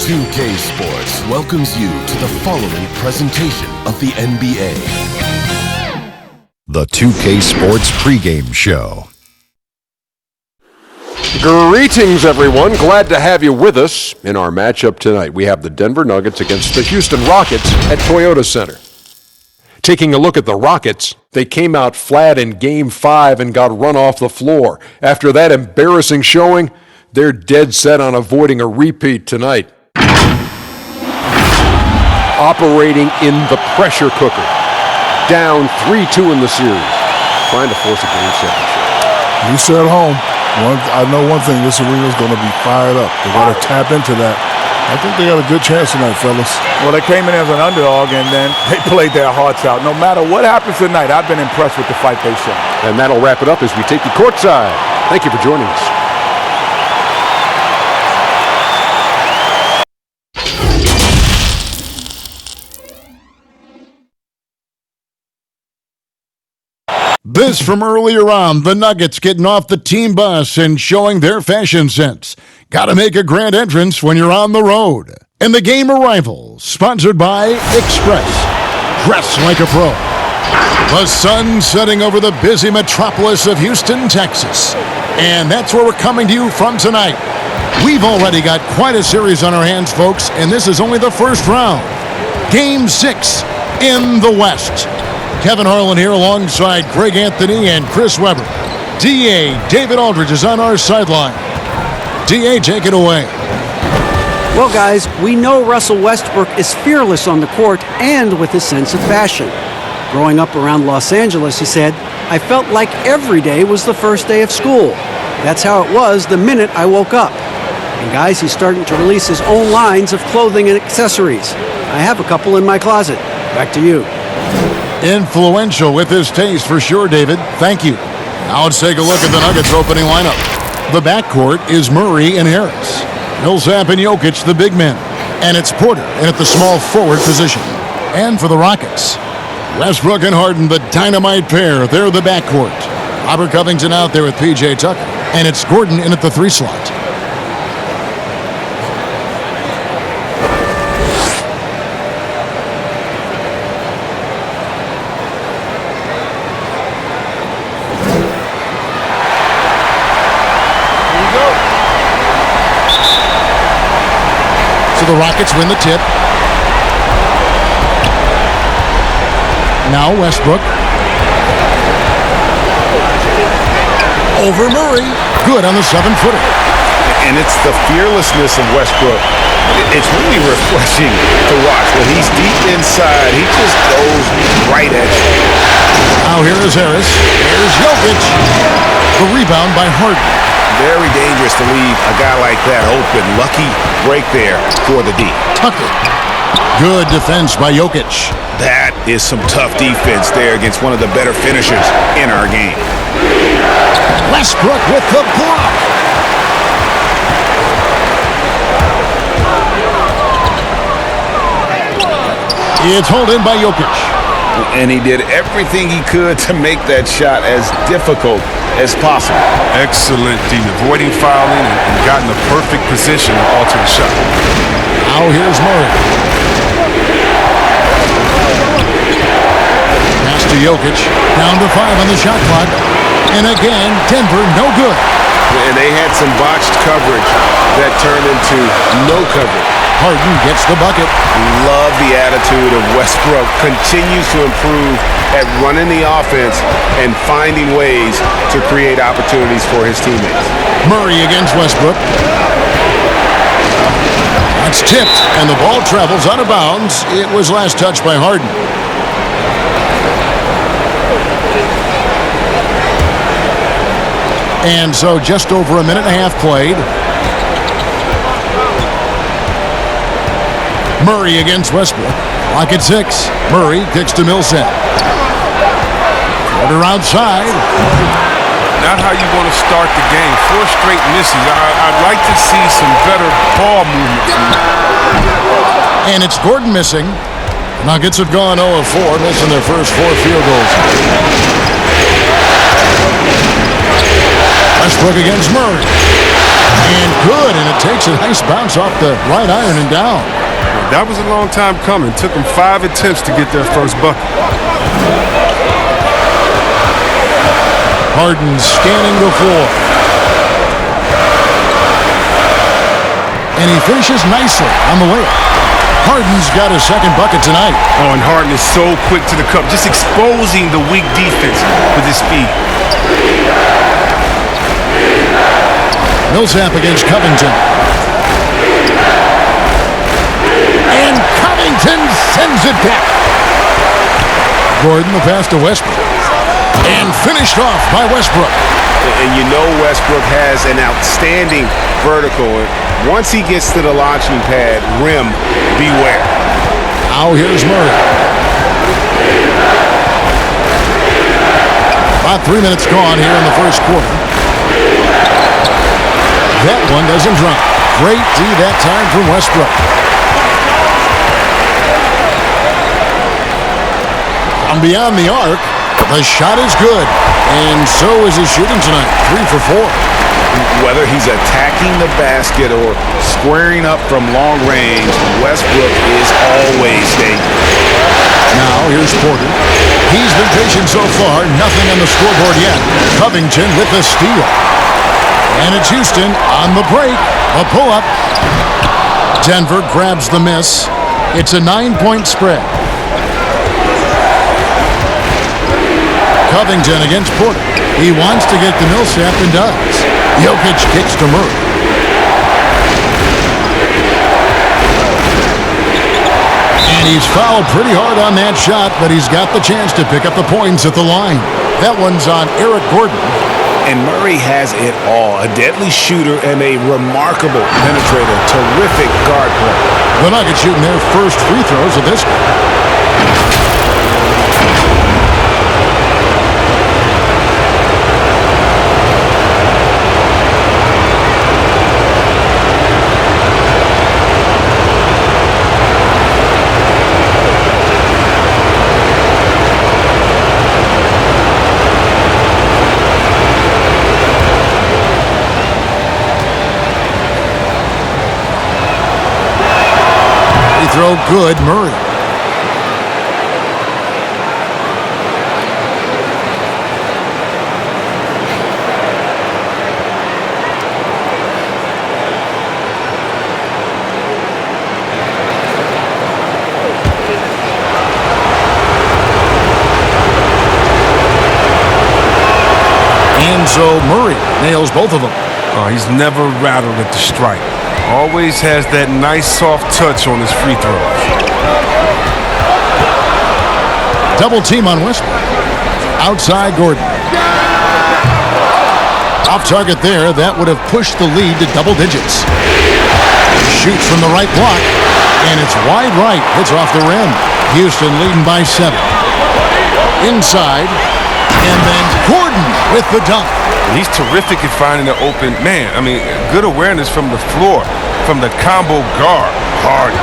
2K Sports welcomes you to the following presentation of the NBA. The 2K Sports pregame show. Greetings, everyone. Glad to have you with us in our matchup tonight. We have the Denver Nuggets against the Houston Rockets at Toyota Center. Taking a look at the Rockets, they came out flat in Game 5 and got run off the floor. After that embarrassing showing, they're dead set on avoiding a repeat tonight. Operating in the pressure cooker. Down 3-2 in the series. Trying to force a Game 7. You said home. I know one thing, this arena is going to be fired up. They got to tap into that. I think they got a good chance tonight, fellas. Well, they came in as an underdog, and then they played their hearts out. No matter what happens tonight, I've been impressed with the fight they showed. And that'll wrap it up as we take you courtside. Thank you for joining us. This from earlier on, the Nuggets getting off the team bus and showing their fashion sense. Gotta make a grand entrance when you're on the road. And the game arrival, sponsored by Express. Dress like a pro. The sun setting over the busy metropolis of Houston, Texas. And that's where we're coming to you from tonight. We've already got quite a series on our hands, folks, and this is only the first round. Game 6 in the West. Kevin Harlan here alongside Greg Anthony and Chris Webber. D.A. David Aldridge is on our sideline. D.A., take it away. Well, guys, we know Russell Westbrook is fearless on the court and with a sense of fashion. Growing up around Los Angeles, he said, I felt like every day was the first day of school. That's how it was the minute I woke up. And guys, he's starting to release his own lines of clothing and accessories. I have a couple in my closet. Back to you. Influential with his taste for sure, David. Thank you. Now let's take a look at the Nuggets opening lineup. The backcourt is Murray and Harris. Millsap and Jokic, the big men. And it's Porter in at the small forward position. And for the Rockets, Westbrook and Harden, the dynamite pair. They're the backcourt. Robert Covington out there with P.J. Tucker. And it's Gordon in at the 3 slot. The Rockets win the tip. Now Westbrook. Over Murray. Good on the 7-footer. And it's the fearlessness of Westbrook. It's really refreshing to watch. When he's deep inside, he just goes right at you. Now here is Harris. Here's Jokic. The rebound by Harden. Very dangerous to leave a guy like that open. Lucky break there for the D. Tucker. Good defense by Jokic. That is some tough defense there against one of the better finishers in our game. Westbrook with the block. It's hauled in by Jokic. And he did everything he could to make that shot as difficult as possible. Excellent D, avoiding fouling and got in the perfect position to alter the shot. Now here's Murray. Pass to Jokic. Down to 5 on the shot clock. And again, Denver no good. And they had some botched coverage that turned into no coverage. Harden gets the bucket. Love the attitude of Westbrook. Continues to improve at running the offense and finding ways to create opportunities for his teammates. Murray against Westbrook. That's tipped, and the ball travels out of bounds. It was last touched by Harden. And so just over a minute and a half played. Murray against Westbrook. Clock at 6. Murray kicks to Millsap. Porter outside. Not how you want to start the game. 4 straight misses. I'd like to see some better ball movement. And it's Gordon missing. Nuggets have gone 0 of 4, missing their first 4 field goals. Westbrook against Murray. And good, and it takes a nice bounce off the right iron and down. That was a long time coming. Took them 5 attempts to get their first bucket. Harden scanning the floor. And he finishes nicely on the layup. Harden's got his second bucket tonight. Oh, and Harden is so quick to the cup, just exposing the weak defense with his speed. Millsap against Covington. And Covington sends it back. Gordon, the pass to Westbrook. And finished off by Westbrook. And you know Westbrook has an outstanding vertical. Once he gets to the launching pad, rim, beware. Now here's Murray. About 3 minutes gone here in the first quarter. That one doesn't drop. Great D that time from Westbrook. From beyond the arc, the shot is good. And so is his shooting tonight. 3 for 4. Whether he's attacking the basket or squaring up from long range, Westbrook is always dangerous. Now here's Porter. He's been patient so far. Nothing on the scoreboard yet. Covington with the steal. And it's Houston on the break. A pull-up. Denver grabs the miss. It's a 9-point spread. Covington against Porter. He wants to get to Millsap and does. Jokic kicks to Murray. And he's fouled pretty hard on that shot, but he's got the chance to pick up the points at the line. That one's on Eric Gordon. And Murray has it all. A deadly shooter and a remarkable penetrator. Terrific guard play. The Nuggets shooting their first free throws of this game. Throw good, Murray. And so Murray nails both of them. Oh, he's never rattled at the stripe. Always has that nice soft touch on his free throws. Double team on Westbrook. Outside Gordon. Off target there. That would have pushed the lead to double digits. Shoots from the right block. And it's wide right. It's off the rim. Houston leading by 7. Inside. And then Gordon with the dunk. He's terrific at finding an open man. I mean, good awareness from the floor, from the combo guard. Harden.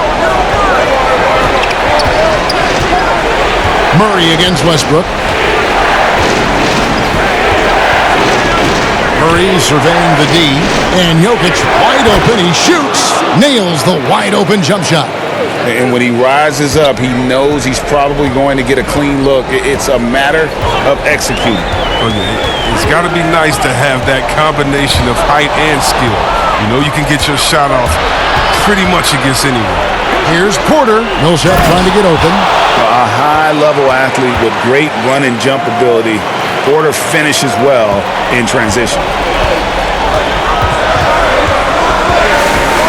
Murray against Westbrook. Murray surveying the D. And Jokic wide open. He shoots. Nails the wide open jump shot. And when he rises up, he knows he's probably going to get a clean look. It's a matter of executing. Oh, yeah. It's got to be nice to have that combination of height and skill. You know you can get your shot off pretty much against anyone. Here's Porter. Millsap trying to get open. A high-level athlete with great run and jump ability. Porter finishes well in transition.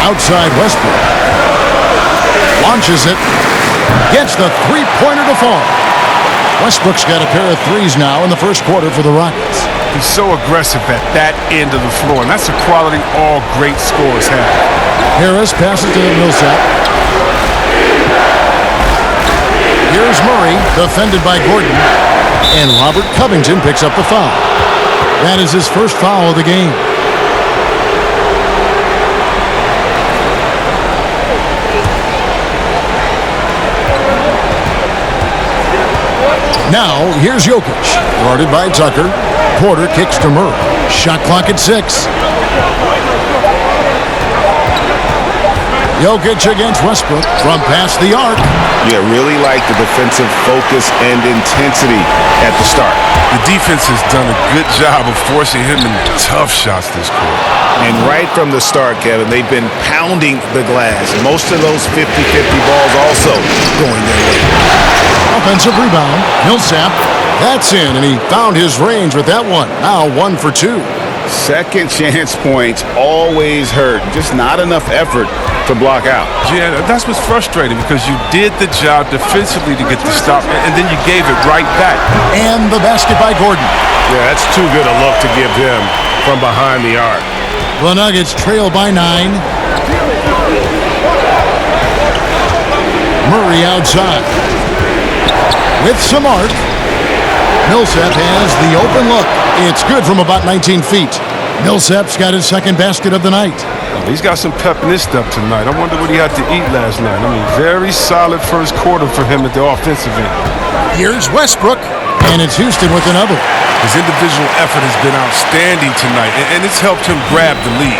Outside Westbrook. Launches it. Gets the three-pointer to fall. Westbrook's got a pair of threes now in the first quarter for the Rockets. He's so aggressive at that end of the floor, and that's a quality all great scorers have. Harris passes to Millsap. Here's Murray, defended by Gordon. And Robert Covington picks up the foul. That is his first foul of the game. Now, here's Jokic, guarded by Tucker. Porter kicks to Murray. Shot clock at 6. Jokic against Westbrook from past the arc. Yeah, really like the defensive focus and intensity at the start. The defense has done a good job of forcing him into tough shots this quarter. And right from the start, Kevin, they've been pounding the glass. Most of those 50-50 balls also going their way. Offensive rebound. Millsap. That's in, and he found his range with that one. Now 1 for 2. Second chance points always hurt. Just not enough effort to block out. Yeah, that's what's frustrating because you did the job defensively to get the stop, and then you gave it right back. And the basket by Gordon. Yeah, that's too good a look to give him from behind the arc. The Nuggets trail by 9. Murray outside. With some arc. Millsap has the open look. It's good from about 19 feet. Millsap's got his second basket of the night. He's got some pep in his step tonight. I wonder what he had to eat last night. I mean, very solid first quarter for him at the offensive end. Here's Westbrook, and it's Houston with another. His individual effort has been outstanding tonight, and it's helped him grab the lead.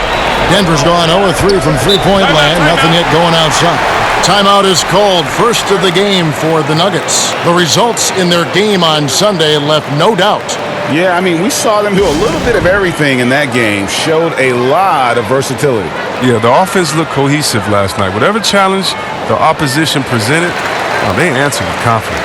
Denver's gone 0-3 from three-point land. Nothing yet going outside. Timeout is called. First of the game for the Nuggets. The results in their game on Sunday left no doubt. Yeah, I mean, we saw them do a little bit of everything in that game. Showed a lot of versatility. Yeah, the offense looked cohesive last night. Whatever challenge the opposition presented, they answered with confidence.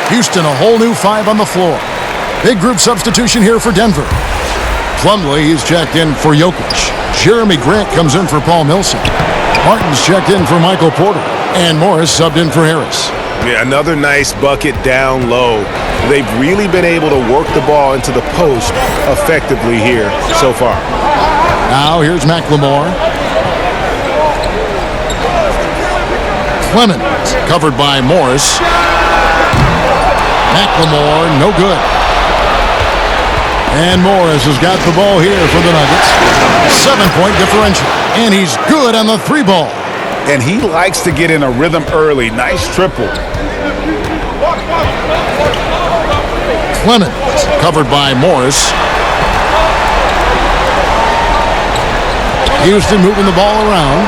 Houston, a whole new 5 on the floor. Big group substitution here for Denver. Plumlee is checked in for Jokic. Jeremy Grant comes in for Paul Millsap. Martin's checked in for Michael Porter. And Morris subbed in for Harris. Yeah, another nice bucket down low. They've really been able to work the ball into the post effectively here so far. Now here's McLemore. Clemens covered by Morris. McLemore, no good. And Morris has got the ball here for the Nuggets. 7-point differential. And he's good on the 3 ball. And he likes to get in a rhythm early. Nice triple. Clemens covered by Morris. Houston moving the ball around.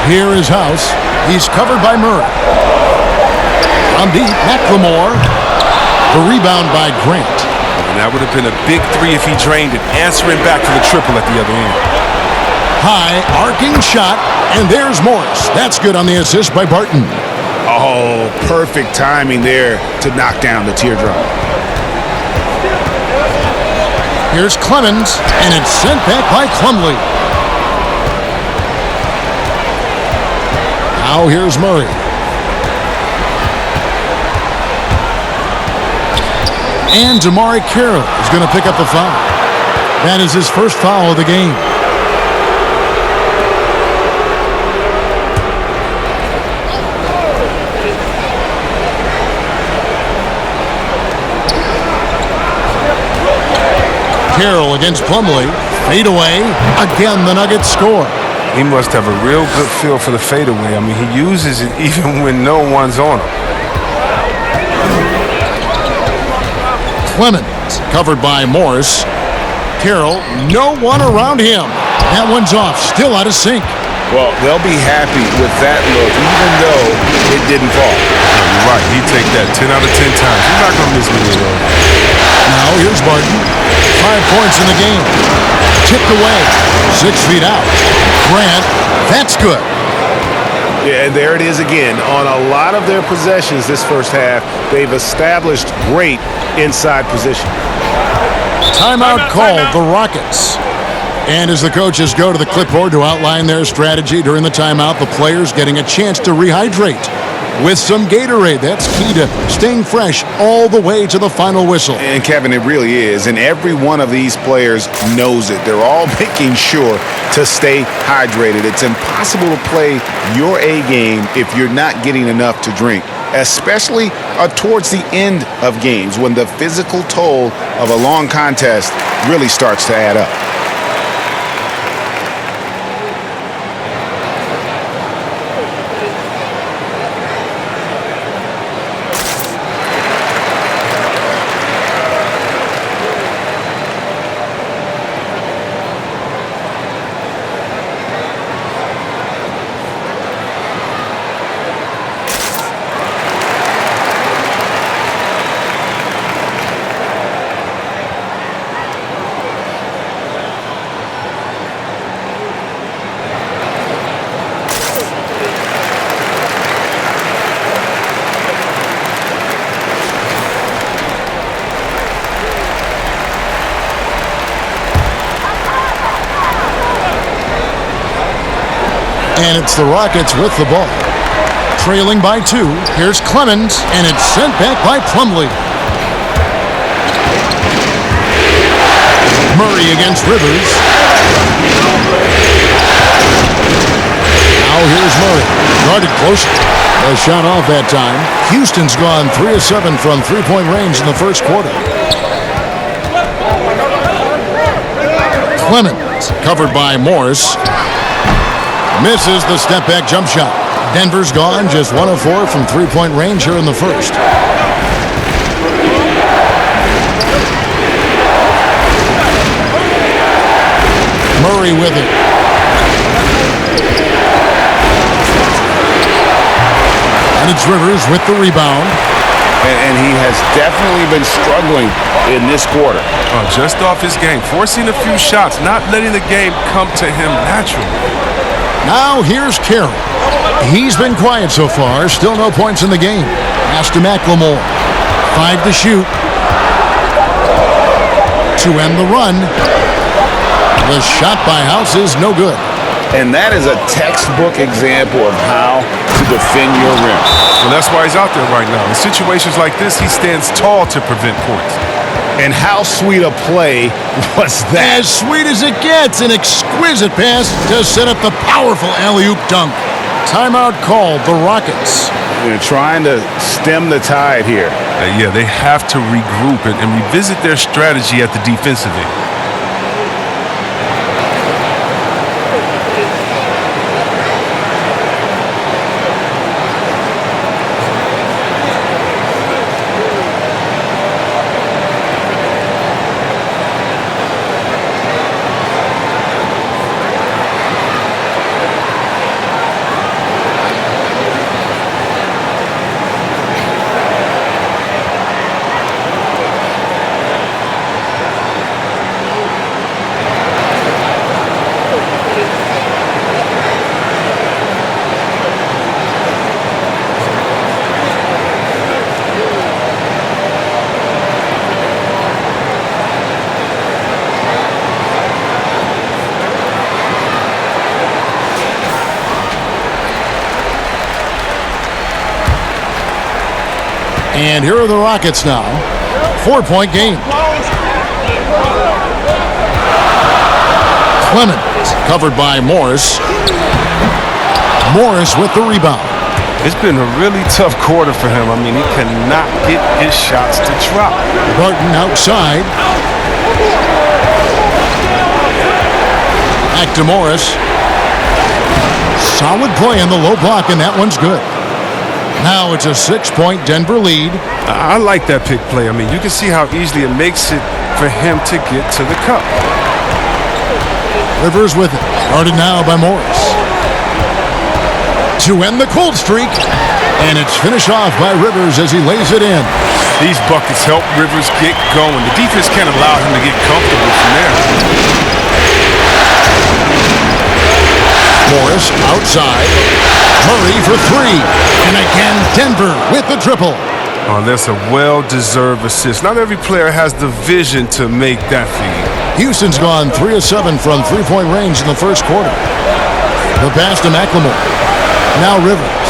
Here is House. He's covered by Murray. On deep, McLemore. The rebound by Grant. And that would have been a big 3 if he drained it, answering back for the triple at the other end. High, arcing shot, and there's Morris. That's good on the assist by Barton. Oh, perfect timing there to knock down the teardrop. Here's Clemens, and it's sent back by Plumlee. Now here's Murray. And Damari Carroll is going to pick up the foul. That is his first foul of the game. Carroll against Plumlee. Fade away. Again, the Nuggets score. He must have a real good feel for the fadeaway. I mean, he uses it even when no one's on him. Clemens covered by Morris. Carroll, no one around him. That one's off, still out of sync. Well, they'll be happy with that look, even though it didn't fall. You're right. He'd take that 10 out of 10 times. He's not going to miss many of those. Now here's Barton. 5 points in the game. Tipped away. 6 feet out. Grant, that's good. Yeah, and there it is again. On a lot of their possessions this first half, they've established great inside position. Timeout called, the Rockets. And as the coaches go to the clipboard to outline their strategy during the timeout, the players getting a chance to rehydrate with some Gatorade. That's key to staying fresh all the way to the final whistle. And Kevin, it really is. And every one of these players knows it. They're all making sure to stay hydrated. It's impossible to play your A game if you're not getting enough to drink, especially towards the end of games when the physical toll of a long contest really starts to add up. And it's the Rockets with the ball. Trailing by 2. Here's Clemens, and it's sent back by Plumlee. Murray against Rivers. Now here's Murray. Guarded close. A shot off that time. Houston's gone 3 of 7 from three-point range in the first quarter. Clemens covered by Morris. Misses the step-back jump shot. Denver's gone just 1 of 4 from three-point range here in the first. Murray with it. And it's Rivers with the rebound. And he has definitely been struggling in this quarter. Just off his game, forcing a few shots, not letting the game come to him naturally. Now here's Carroll. He's been quiet so far. Still no points in the game. Pass to McLemore. 5 to shoot. To end the run. The shot by House is no good. And that is a textbook example of how to defend your rim. Well, that's why he's out there right now. In situations like this, he stands tall to prevent points. And how sweet a play was that? As sweet as it gets. An exquisite pass to set up the powerful alley-oop dunk. Timeout called, the Rockets. They're trying to stem the tide here. Yeah, they have to regroup and revisit their strategy at the defensive end. And here are the Rockets now. 4-point game. Clemens covered by Morris. Morris with the rebound. It's been a really tough quarter for him. I mean, he cannot get his shots to drop. Barton outside. Back to Morris. Solid play in the low block, and that one's good. Now it's a 6-point Denver lead. I like that pick play. I mean, you can see how easily it makes it for him to get to the cup. Rivers with it. Guarded now by Morris. To end the cold streak. And it's finished off by Rivers as he lays it in. These buckets help Rivers get going. The defense can't allow him to get comfortable from there. Morris outside. Murray for three. And again, Denver with the triple. Oh, that's a well-deserved assist. Not every player has the vision to make that feed. Houston's gone 3 of 7 from three-point range in the first quarter. The pass to McLemore. Now Rivers.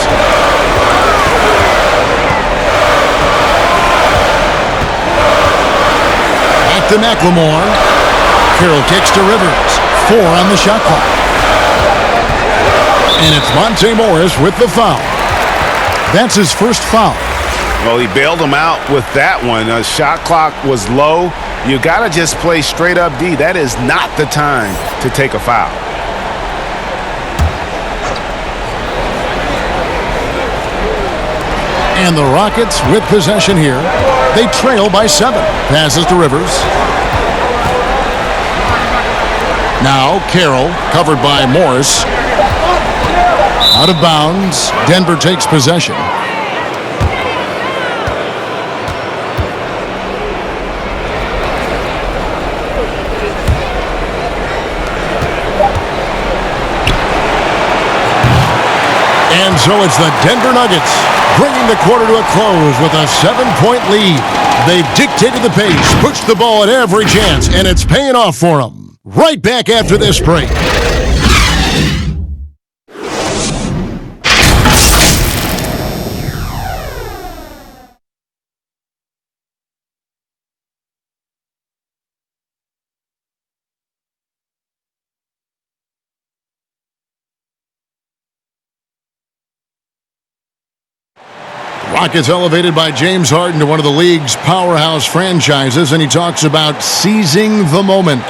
Back to McLemore. Carroll kicks to Rivers. 4 on the shot clock. And it's Monte Morris with the foul. That's his first foul. Well, he bailed him out with that one. Shot clock was low. You got to just play straight up D. That is not the time to take a foul. And the Rockets with possession here. They trail by 7. Passes to Rivers. Now Carroll, covered by Morris. Out of bounds. Denver takes possession. And so it's the Denver Nuggets bringing the quarter to a close with a 7-point lead. They've dictated the pace, pushed the ball at every chance, and it's paying off for them. Right back after this break. Rockets elevated by James Harden to one of the league's powerhouse franchises, and he talks about seizing the moment.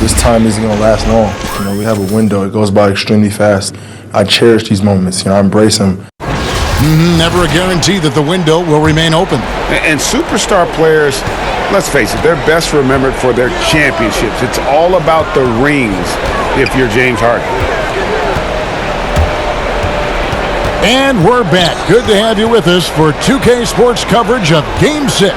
This time isn't going to last long. You know, we have a window. It goes by extremely fast. I cherish these moments. You know, I embrace them. Never a guarantee that the window will remain open. And superstar players, let's face it, they're best remembered for their championships. It's all about the rings if you're James Harden. And we're back. Good to have you with us for 2K Sports coverage of Game 6.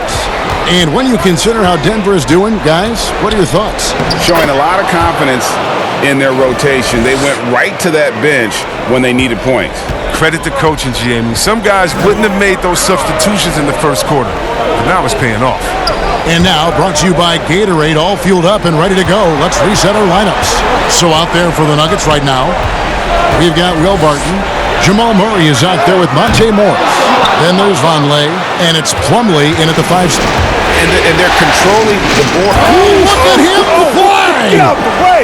And when you consider how Denver is doing, guys, what are your thoughts? Showing a lot of confidence in their rotation. They went right to that bench when they needed points. Credit to coaching, GM. Some guys wouldn't have made those substitutions in the first quarter, but now it's paying off. And now, brought to you by Gatorade, all fueled up and ready to go. Let's reset our lineups. So out there for the Nuggets right now, we've got Will Barton. Jamal Murray is out there with Monte Morris. Then there's Vonleh, and it's Plumlee in at the 5 spot. And they're controlling the board. Look at him fly! Get out the way!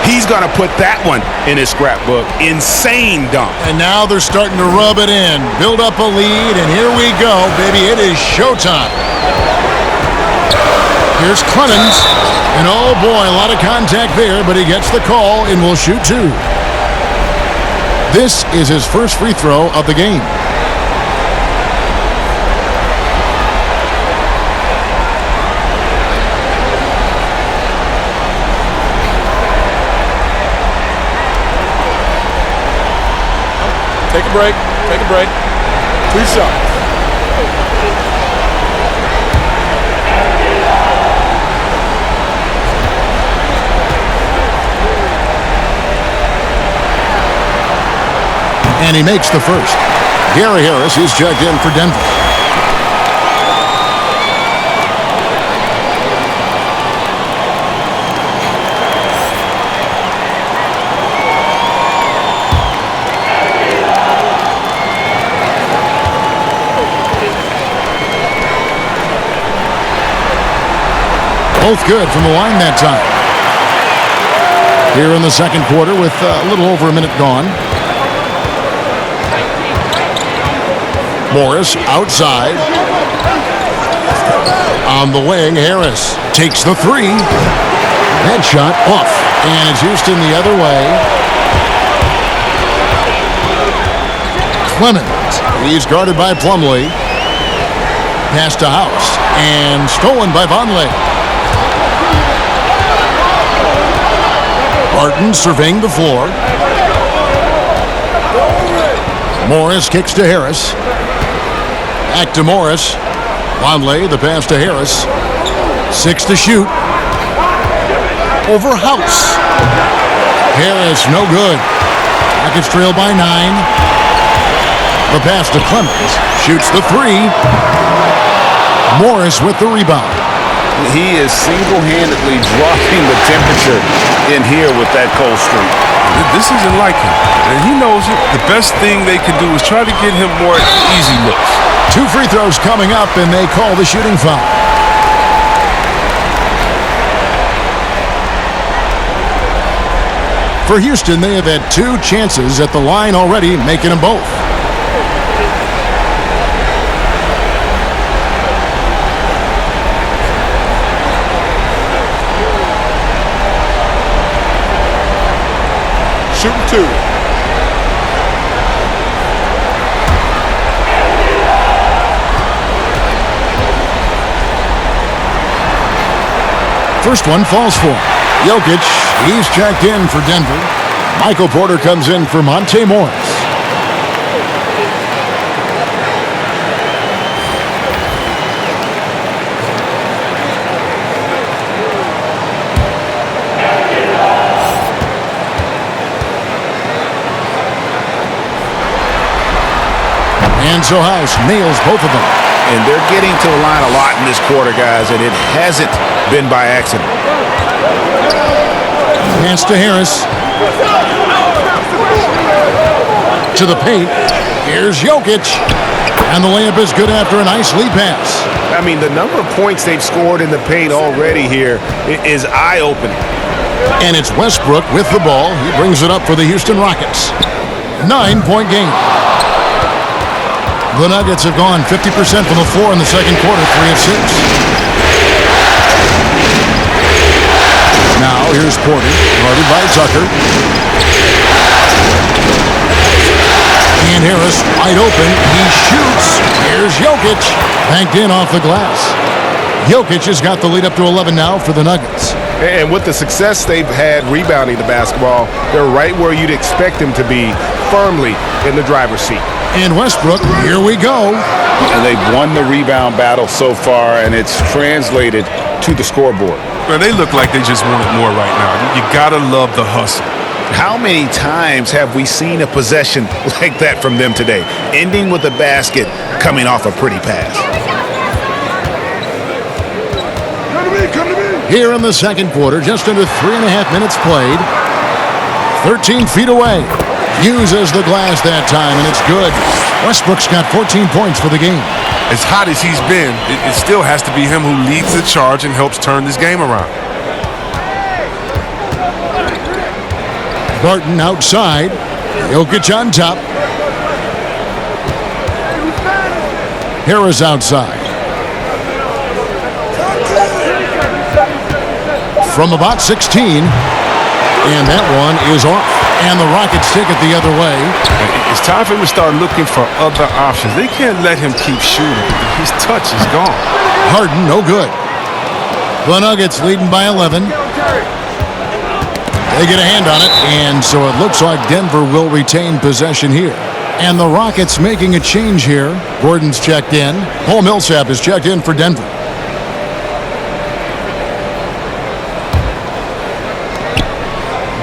He's going to put that one in his scrapbook. Insane dunk. And now they're starting to rub it in, build up a lead, and here we go, baby. It is showtime. Here's Clemens, and oh boy, a lot of contact there, but he gets the call and will shoot 2. This is his first free throw of the game. Take a break. Take a break. 2 shots. And he makes the first. Gary Harris is checked in for Denver. Both good from the line that time. Here in the second quarter with a little over a minute gone. Morris outside. On the wing, Harris takes the 3. That shot off. And it's Houston the other way. Clemens. He's guarded by Plumlee. Pass to House. And stolen by Vonleh. Barton surveying the floor. Morris kicks to Harris. Back to Morris. Vonleh, the pass to Harris. 6 to shoot. over House. Harris, no good. Rockets trail by 9. The pass to Clemens. Shoots the 3. Morris with the rebound. He is single-handedly dropping the temperature in here with that cold streak. This isn't like him, and he knows it. The best thing they can do is try to get him more easy looks. 2 free throws coming up, and they call the shooting foul. For Houston, they have had 2 chances at the line already, making them both. Shooting 2. First one falls for him. Jokic, he's checked in for Denver. Michael Porter comes in for Monte Morris. And so House nails both of them. And they're getting to the line a lot in this quarter, guys, and it hasn't been by accident. Pass to Harris. To the paint. Here's Jokic. And the layup is good after a nice lead pass. I mean, the number of points they've scored in the paint already here is eye-opening. And it's Westbrook with the ball. He brings it up for the Houston Rockets. 9-point game. The Nuggets have gone 50% from the floor in the second quarter, 3 of 6. Now here's Porter, guarded by Tucker. And Harris wide open. He shoots. Here's Jokic. Banked in off the glass. Jokic has got the lead up to 11 now for the Nuggets. And with the success they've had rebounding the basketball, they're right where you'd expect them to be, firmly in the driver's seat. And Westbrook, here we go. And they've won the rebound battle so far, and it's translated to the scoreboard. Well, they look like they just want it more right now. You gotta love the hustle. How many times have we seen a possession like that from them today, ending with a basket coming off a pretty pass? Come to me. Here in the second quarter, just under 3.5 minutes played. 13 feet away. Uses the glass that time, and it's good. Westbrook's got 14 points for the game. As hot as he's been, it still has to be him who leads the charge and helps turn this game around. Barton outside. Jokic on top. Harris outside. From about 16. And that one is off. And the Rockets take it the other way. It's time for him to start looking for other options. They can't let him keep shooting. His touch is gone. Harden, no good. The Nuggets leading by 11. They get a hand on it, and so it looks like Denver will retain possession here. And the Rockets making a change here. Gordon's checked in. Paul Millsap is checked in for Denver.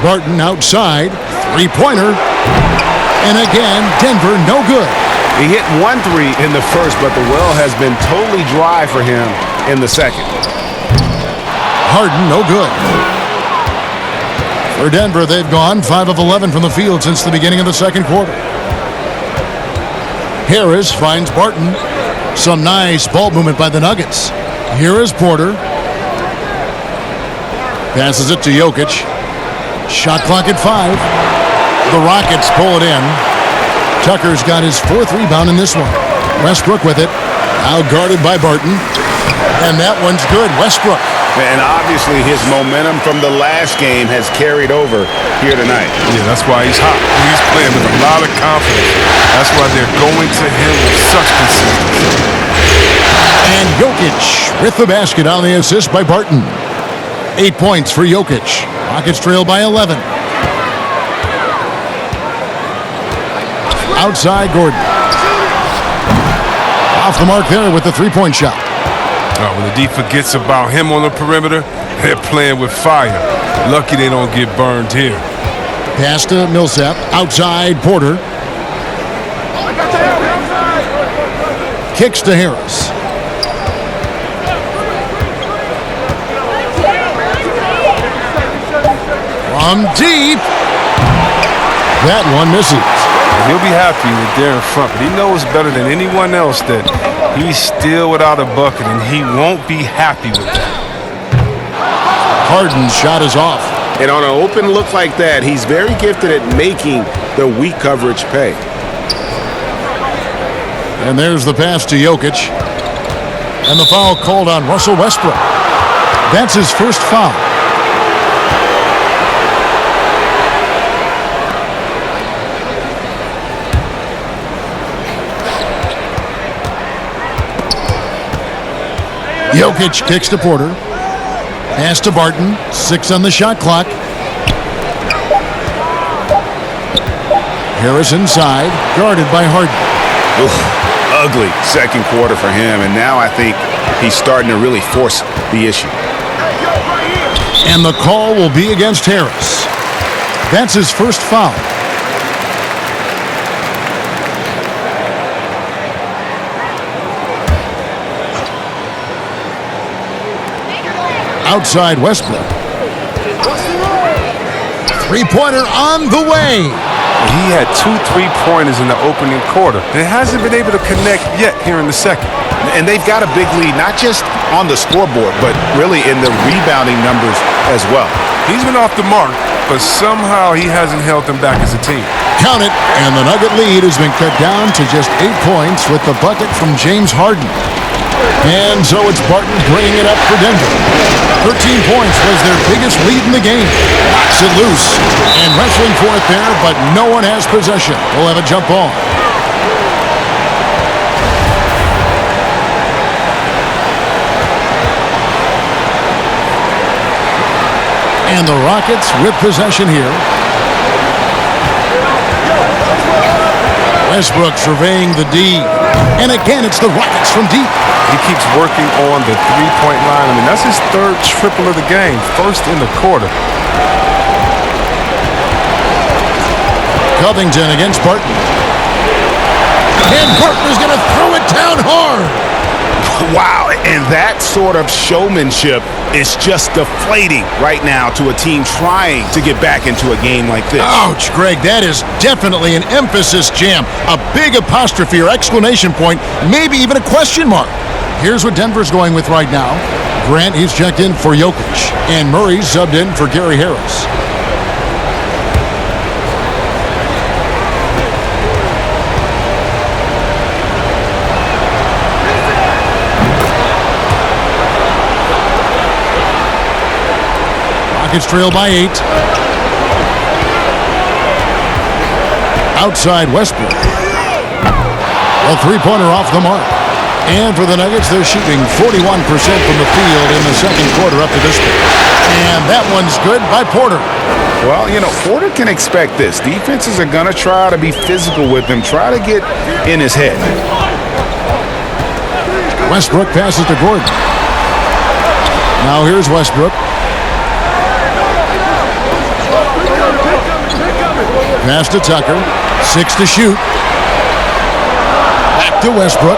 Barton outside. Three-pointer. And again, Denver no good. He hit 1 3 in the first, but the well has been totally dry for him in the second. Harden no good. For Denver, they've gone 5 of 11 from the field since the beginning of the second quarter. Harris finds Barton. Some nice ball movement by the Nuggets. Here is Porter. Passes it to Jokic. Shot clock at 5. The Rockets pull it in. Tucker's got his 4th rebound in this one. Westbrook with it. Now guarded by Barton. And that one's good. Westbrook. And obviously his momentum from the last game has carried over here tonight. Yeah, that's why he's hot. He's playing with a lot of confidence. That's why they're going to him with such consistency. And Jokic with the basket on the assist by Barton. 8 points for Jokic. Rockets trail by 11. Outside Gordon. Off the mark there with the three-point shot. When the D forgets about him on the perimeter, they're playing with fire. Lucky they don't get burned here. Pass to Millsap. Outside Porter. Kicks to Harris. From deep. That one misses. He'll be happy that they're in front, but he knows better than anyone else that he's still without a bucket, and he won't be happy with that. Harden's shot is off. And on an open look like that, he's very gifted at making the weak coverage pay. And there's the pass to Jokic. And the foul called on Russell Westbrook. That's his first foul. Jokic kicks to Porter. Pass to Barton. 6 on the shot clock. Harris inside, guarded by Harden. Oof. Ugly second quarter for him, and now I think he's starting to really force the issue. And the call will be against Harris. That's his first foul. Outside Westbrook. Three-pointer on the way. He had 2 3-pointers in the opening quarter. It hasn't been able to connect yet here in the second. And they've got a big lead, not just on the scoreboard, but really in the rebounding numbers as well. He's been off the mark, but somehow he hasn't held them back as a team. Count it, and the Nugget lead has been cut down to just 8 points with the bucket from James Harden. And so it's Barton bringing it up for Denver. 13 points was their biggest lead in the game. Knocks it loose and wrestling for it there, but no one has possession. We'll have a jump ball. And the Rockets with possession here. Westbrook surveying the D. And again, it's the Rockets from deep. He keeps working on the three-point line. I mean, that's his third triple of the game, first in the quarter. Covington against Barton. And Barton is going to throw it down hard. Wow, and that sort of showmanship is just deflating right now to a team trying to get back into a game like this. Ouch, Greg, that is definitely an emphasis jam. A big apostrophe or exclamation point, maybe even a question mark. Here's what Denver's going with right now. Grant, he's checked in for Jokic, and Murray's subbed in for Gary Harris. Rockets trail by 8. Outside Westbrook. A three-pointer off the mark. And for the Nuggets, they're shooting 41% from the field in the second quarter up to this point. And that one's good by Porter. Well, you know, Porter can expect this. Defenses are going to try to be physical with him, try to get in his head. Westbrook passes to Gordon. Now here's Westbrook. Pass to Tucker. 6 to shoot. Back to Westbrook.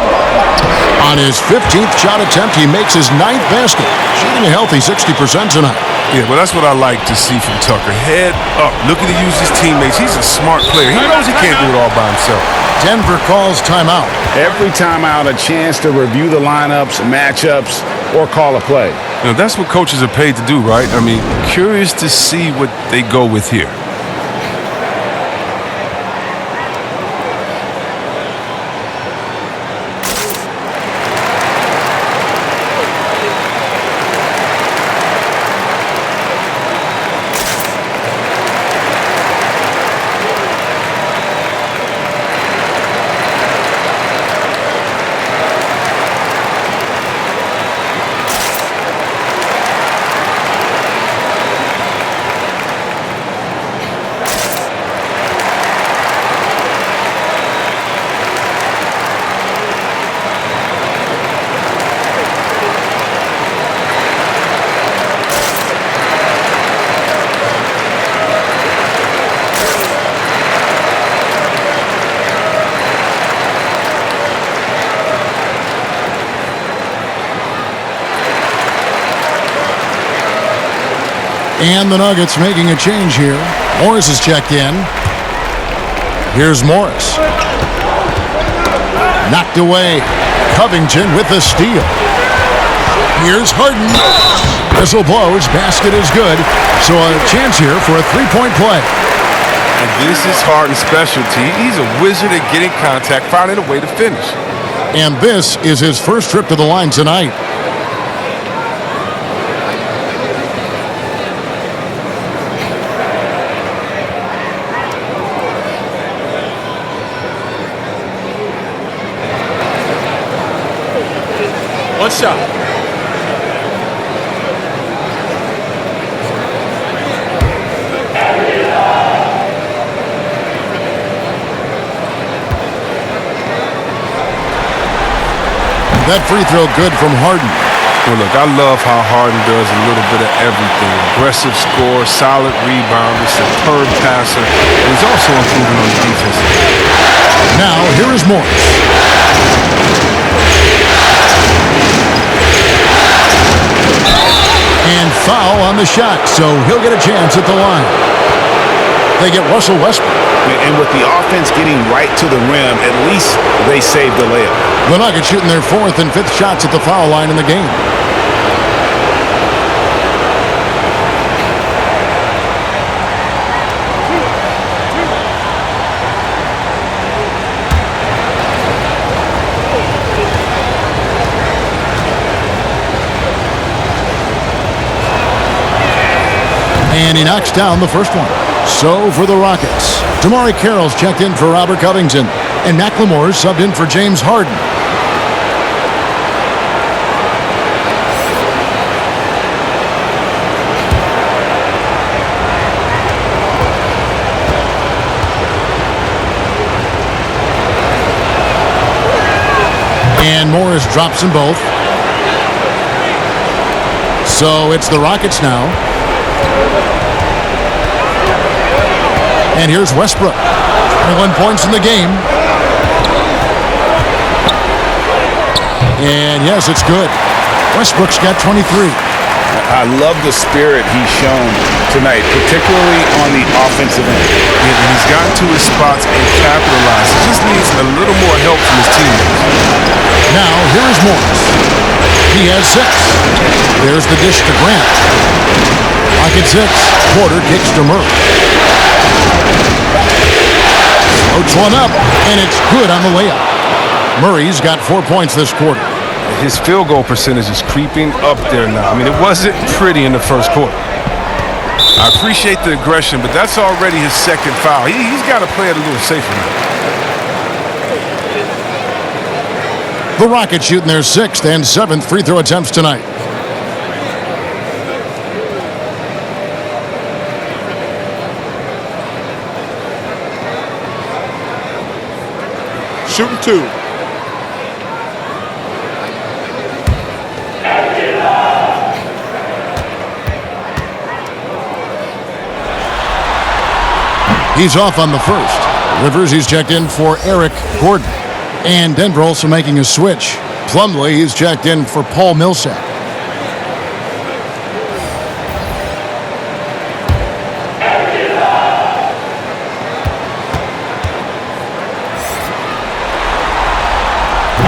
On his 15th shot attempt, he makes his 9th basket. Shooting a healthy 60% tonight. Yeah, well, that's what I like to see from Tucker. Head up, looking to use his teammates. He's a smart player. He knows he can't do it all by himself. Denver calls timeout. Every timeout, a chance to review the lineups, matchups, or call a play. You know, that's what coaches are paid to do, right? I mean, curious to see what they go with here. And the Nuggets making a change here. Morris is checked in. Here's Morris. Knocked away. Covington with the steal. Here's Harden. Whistle blows. Basket is good. So a chance here for a three-point play. And this is Harden's specialty. He's a wizard at getting contact, finding a way to finish. And this is his first trip to the line tonight. One shot. That free throw good from Harden. Well, look, I love how Harden does a little bit of everything. Aggressive score, solid rebounder, superb passer, and he's also improving on the defense. Now, here is Morris. And foul on the shot, so he'll get a chance at the line. They get Russell Westbrook. And with the offense getting right to the rim, at least they saved the layup. The Nuggets shooting their fourth and fifth shots at the foul line in the game. And he knocks down the first one. So for the Rockets, Damari Carroll's checked in for Robert Covington, and McLemore's subbed in for James Harden. And Morris drops them both. So it's the Rockets now. And here's Westbrook. 21 points in the game. And yes, it's good. Westbrook's got 23. I love the spirit he's shown tonight, particularly on the offensive end. Yeah, and he's gotten to his spots and capitalized. He just needs a little more help from his teammates. Now, here is Morris. He has 6. There's the dish to Grant. Pocket 6. Porter kicks to Murray. Floats one up, and it's good on the layup. Murray's got 4 points this quarter. His field goal percentage is creeping up there now. I mean, it wasn't pretty in the first quarter. I appreciate the aggression, but that's already his second foul. He's got to play it a little safer now. The Rockets shooting their 6th and 7th free throw attempts tonight. Shooting 2. He's off on the first. Rivers, he's checked in for Eric Gordon. And Denver also making a switch. Plumlee, he's checked in for Paul Millsap.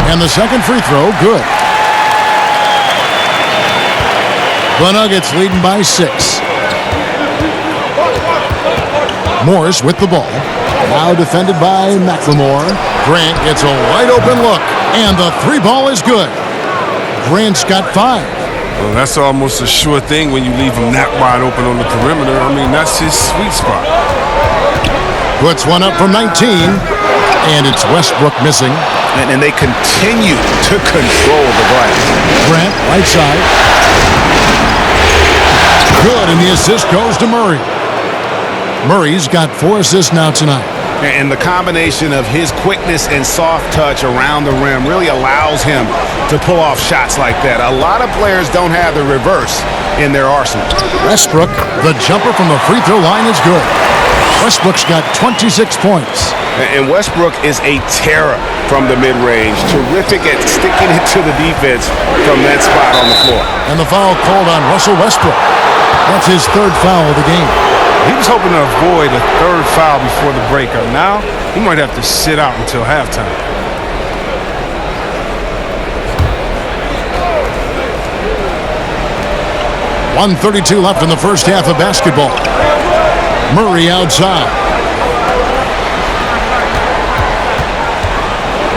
And the second free throw, good. The Nuggets leading by 6. Morris with the ball. Now defended by McLemore. Grant gets a wide open look. And the 3 ball is good. Grant's got 5. Well, that's almost a sure thing when you leave him that wide open on the perimeter. I mean, that's his sweet spot. Puts one up from 19. And it's Westbrook missing. And they continue to control the glass. Grant, right side. Good, and the assist goes to Murray. Murray's got 4 assists now tonight. And the combination of his quickness and soft touch around the rim really allows him to pull off shots like that. A lot of players don't have the reverse in their arsenal. Westbrook, the jumper from the free throw line is good. Westbrook's got 26 points. And Westbrook is a terror from the mid-range. Terrific at sticking it to the defense from that spot on the floor. And the foul called on Russell Westbrook. That's his third foul of the game. He was hoping to avoid a third foul before the breakup. Now, he might have to sit out until halftime. .132 left in the first half of basketball. Murray outside.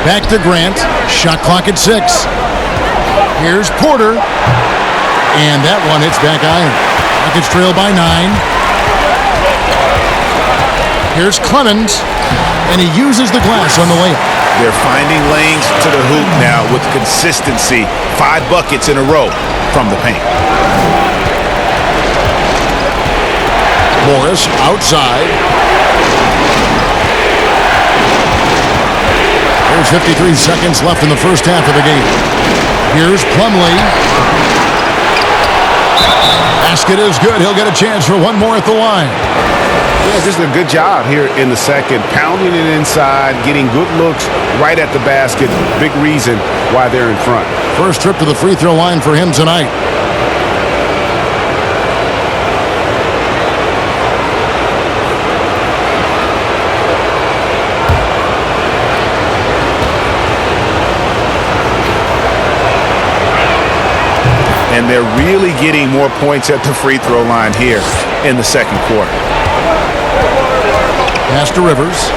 Back to Grant. Shot clock at 6. Here's Porter. And that one hits back iron. Rockets trail by 9. Here's Clemens, and he uses the glass on the layup. They're finding lanes to the hoop now with consistency. 5 buckets in a row from the paint. Morris outside. There's 53 seconds left in the first half of the game. Here's Plumlee. Basket is good. He'll get a chance for one more at the line. Yeah, just a good job here in the second. Pounding it inside, getting good looks right at the basket. Big reason why they're in front. First trip to the free throw line for him tonight. And they're really getting more points at the free throw line here in the second quarter. Pass to Rivers.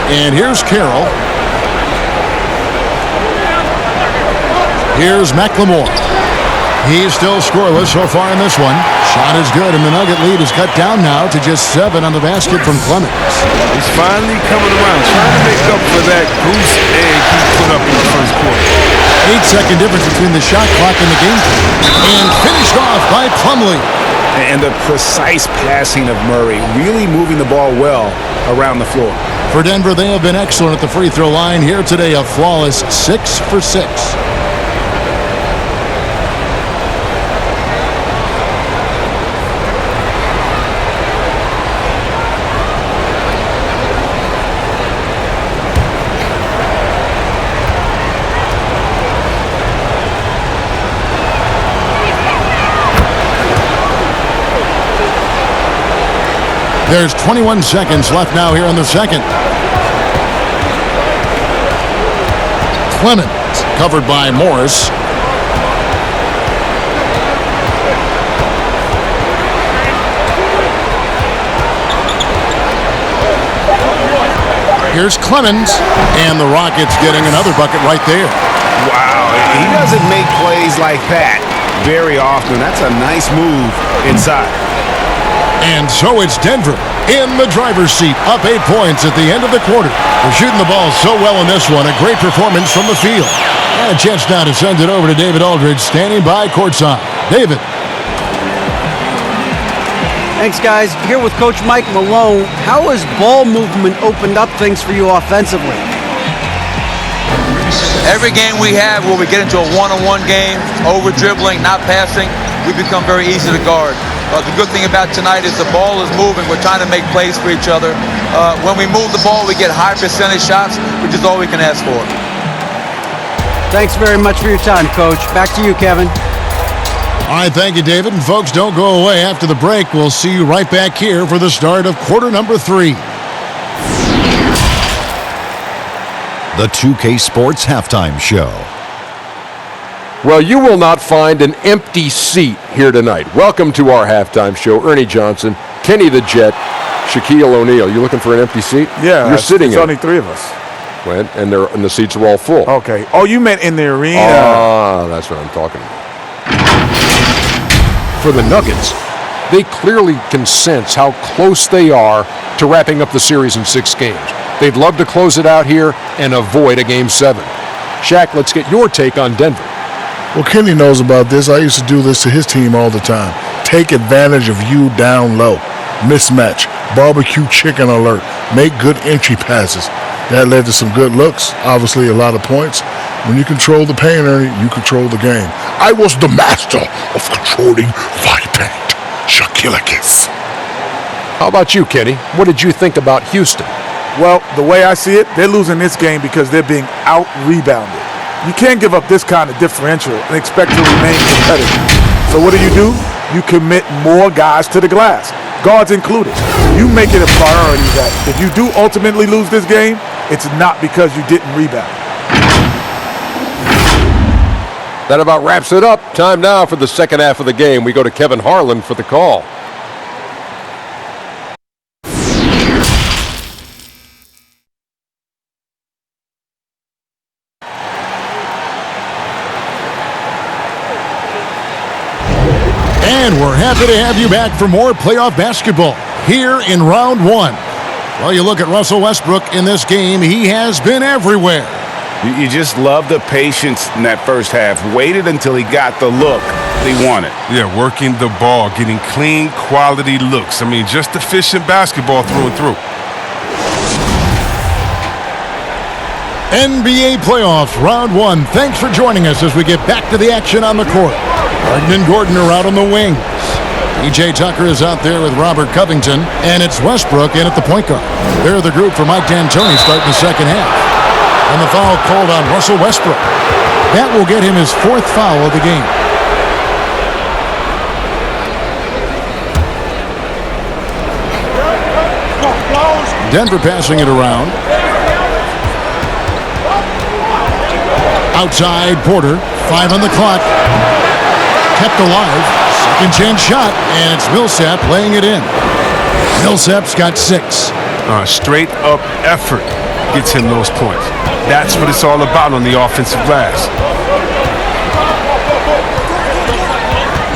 And here's Carroll. Here's McLemore. He's still scoreless so far in this one. Shot is good, and the Nugget lead is cut down now to just 7 on the basket from Clemens. He's finally coming around, trying to make up for that goose egg he put up in the first quarter. 8-second difference between the shot clock and the game clock. And finished off by Plumlee. And the precise passing of Murray, really moving the ball well around the floor. For Denver, they have been excellent at the free throw line. Here today, a flawless 6 for 6. There's 21 seconds left now here in the second. Clemens covered by Morris. Here's Clemens, and the Rockets getting another bucket right there. Wow, he doesn't make plays like that very often. That's a nice move inside. And so it's Denver in the driver's seat, up 8 points at the end of the quarter. They're shooting the ball so well in this one. A great performance from the field. And a chance now to send it over to David Aldridge, standing by courtside. David. Thanks, guys. Here with Coach Mike Malone. How has ball movement opened up things for you offensively? Every game we have where we get into a one-on-one game, over-dribbling, not passing, we become very easy to guard. The good thing about tonight is the ball is moving. We're trying to make plays for each other. When we move the ball, we get high percentage shots, which is all we can ask for. Thanks very much for your time, Coach. Back to you, Kevin. All right, thank you, David. And folks, don't go away. After the break, we'll see you right back here for the start of quarter number 3. The 2K Sports Halftime Show. Well, you will not find an empty seat here tonight. Welcome to our halftime show. Ernie Johnson, Kenny the Jet, Shaquille O'Neal. You looking for an empty seat? Yeah, you're sitting it's in. only 3 of us. And the seats are all full. Okay. Oh, you meant in the arena? Ah, that's what I'm talking about. For the Nuggets, they clearly can sense how close they are to wrapping up the series in 6 games. They'd love to close it out here and avoid a Game 7. Shaq, let's get your take on Denver. Well, Kenny knows about this. I used to do this to his team all the time. Take advantage of you down low. Mismatch. barbecue chicken alert. Make good entry passes. That led to some good looks, obviously a lot of points. When you control the paint, Ernie, you control the game. I was the master of controlling fight paint. Shaquille O'Neal. How about you, Kenny? What did you think about Houston? Well, the way I see it, they're losing this game because they're being out-rebounded. You can't give up this kind of differential and expect to remain competitive. So what do? You commit more guys to the glass, guards included. You make it a priority that if you do ultimately lose this game, it's not because you didn't rebound. That about wraps it up. Time now for the second half of the game. We go to Kevin Harlan for the call. And we're happy to have you back for more playoff basketball here in round one. Well, you look at Russell Westbrook in this game, he has been everywhere. You just love the patience in that first half. Waited until he got the look he wanted. Yeah, working the ball, getting clean, quality looks. I mean, just efficient basketball through and through. NBA playoffs, round one. Thanks for joining us as we get back to the action on the court. Harden and Gordon are out on the wings. P.J. Tucker is out there with Robert Covington, and it's Westbrook in at the point guard. They're the group for Mike D'Antoni starting the second half. And the foul called on Russell Westbrook. That will get him his fourth foul of the game. Denver passing it around. Outside, Porter. 5 on the clock. Kept alive. Second chance shot, and it's Millsap laying it in. Millsap's got 6. Straight up effort gets him those points. That's what it's all about on the offensive glass.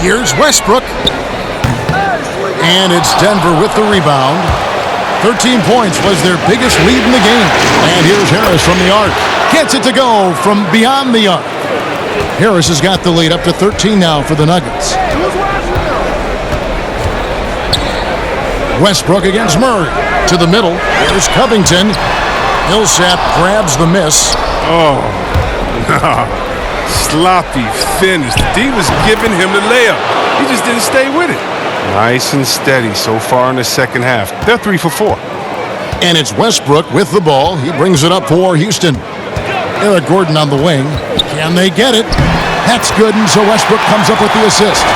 Here's Westbrook. And it's Denver with the rebound. 13 points was their biggest lead in the game. And here's Harris from the arc. Gets it to go from beyond the arc. Harris has got the lead up to 13 now for the Nuggets. Westbrook against Murray. To the middle. Here's Covington. Millsap grabs the miss. Oh, sloppy finish. D was giving him the layup. He just didn't stay with it. Nice and steady so far in the second half. They're 3 for 4. And it's Westbrook with the ball. He brings it up for Houston. Eric Gordon on the wing. Can they get it? That's good, and so Westbrook comes up with the assist.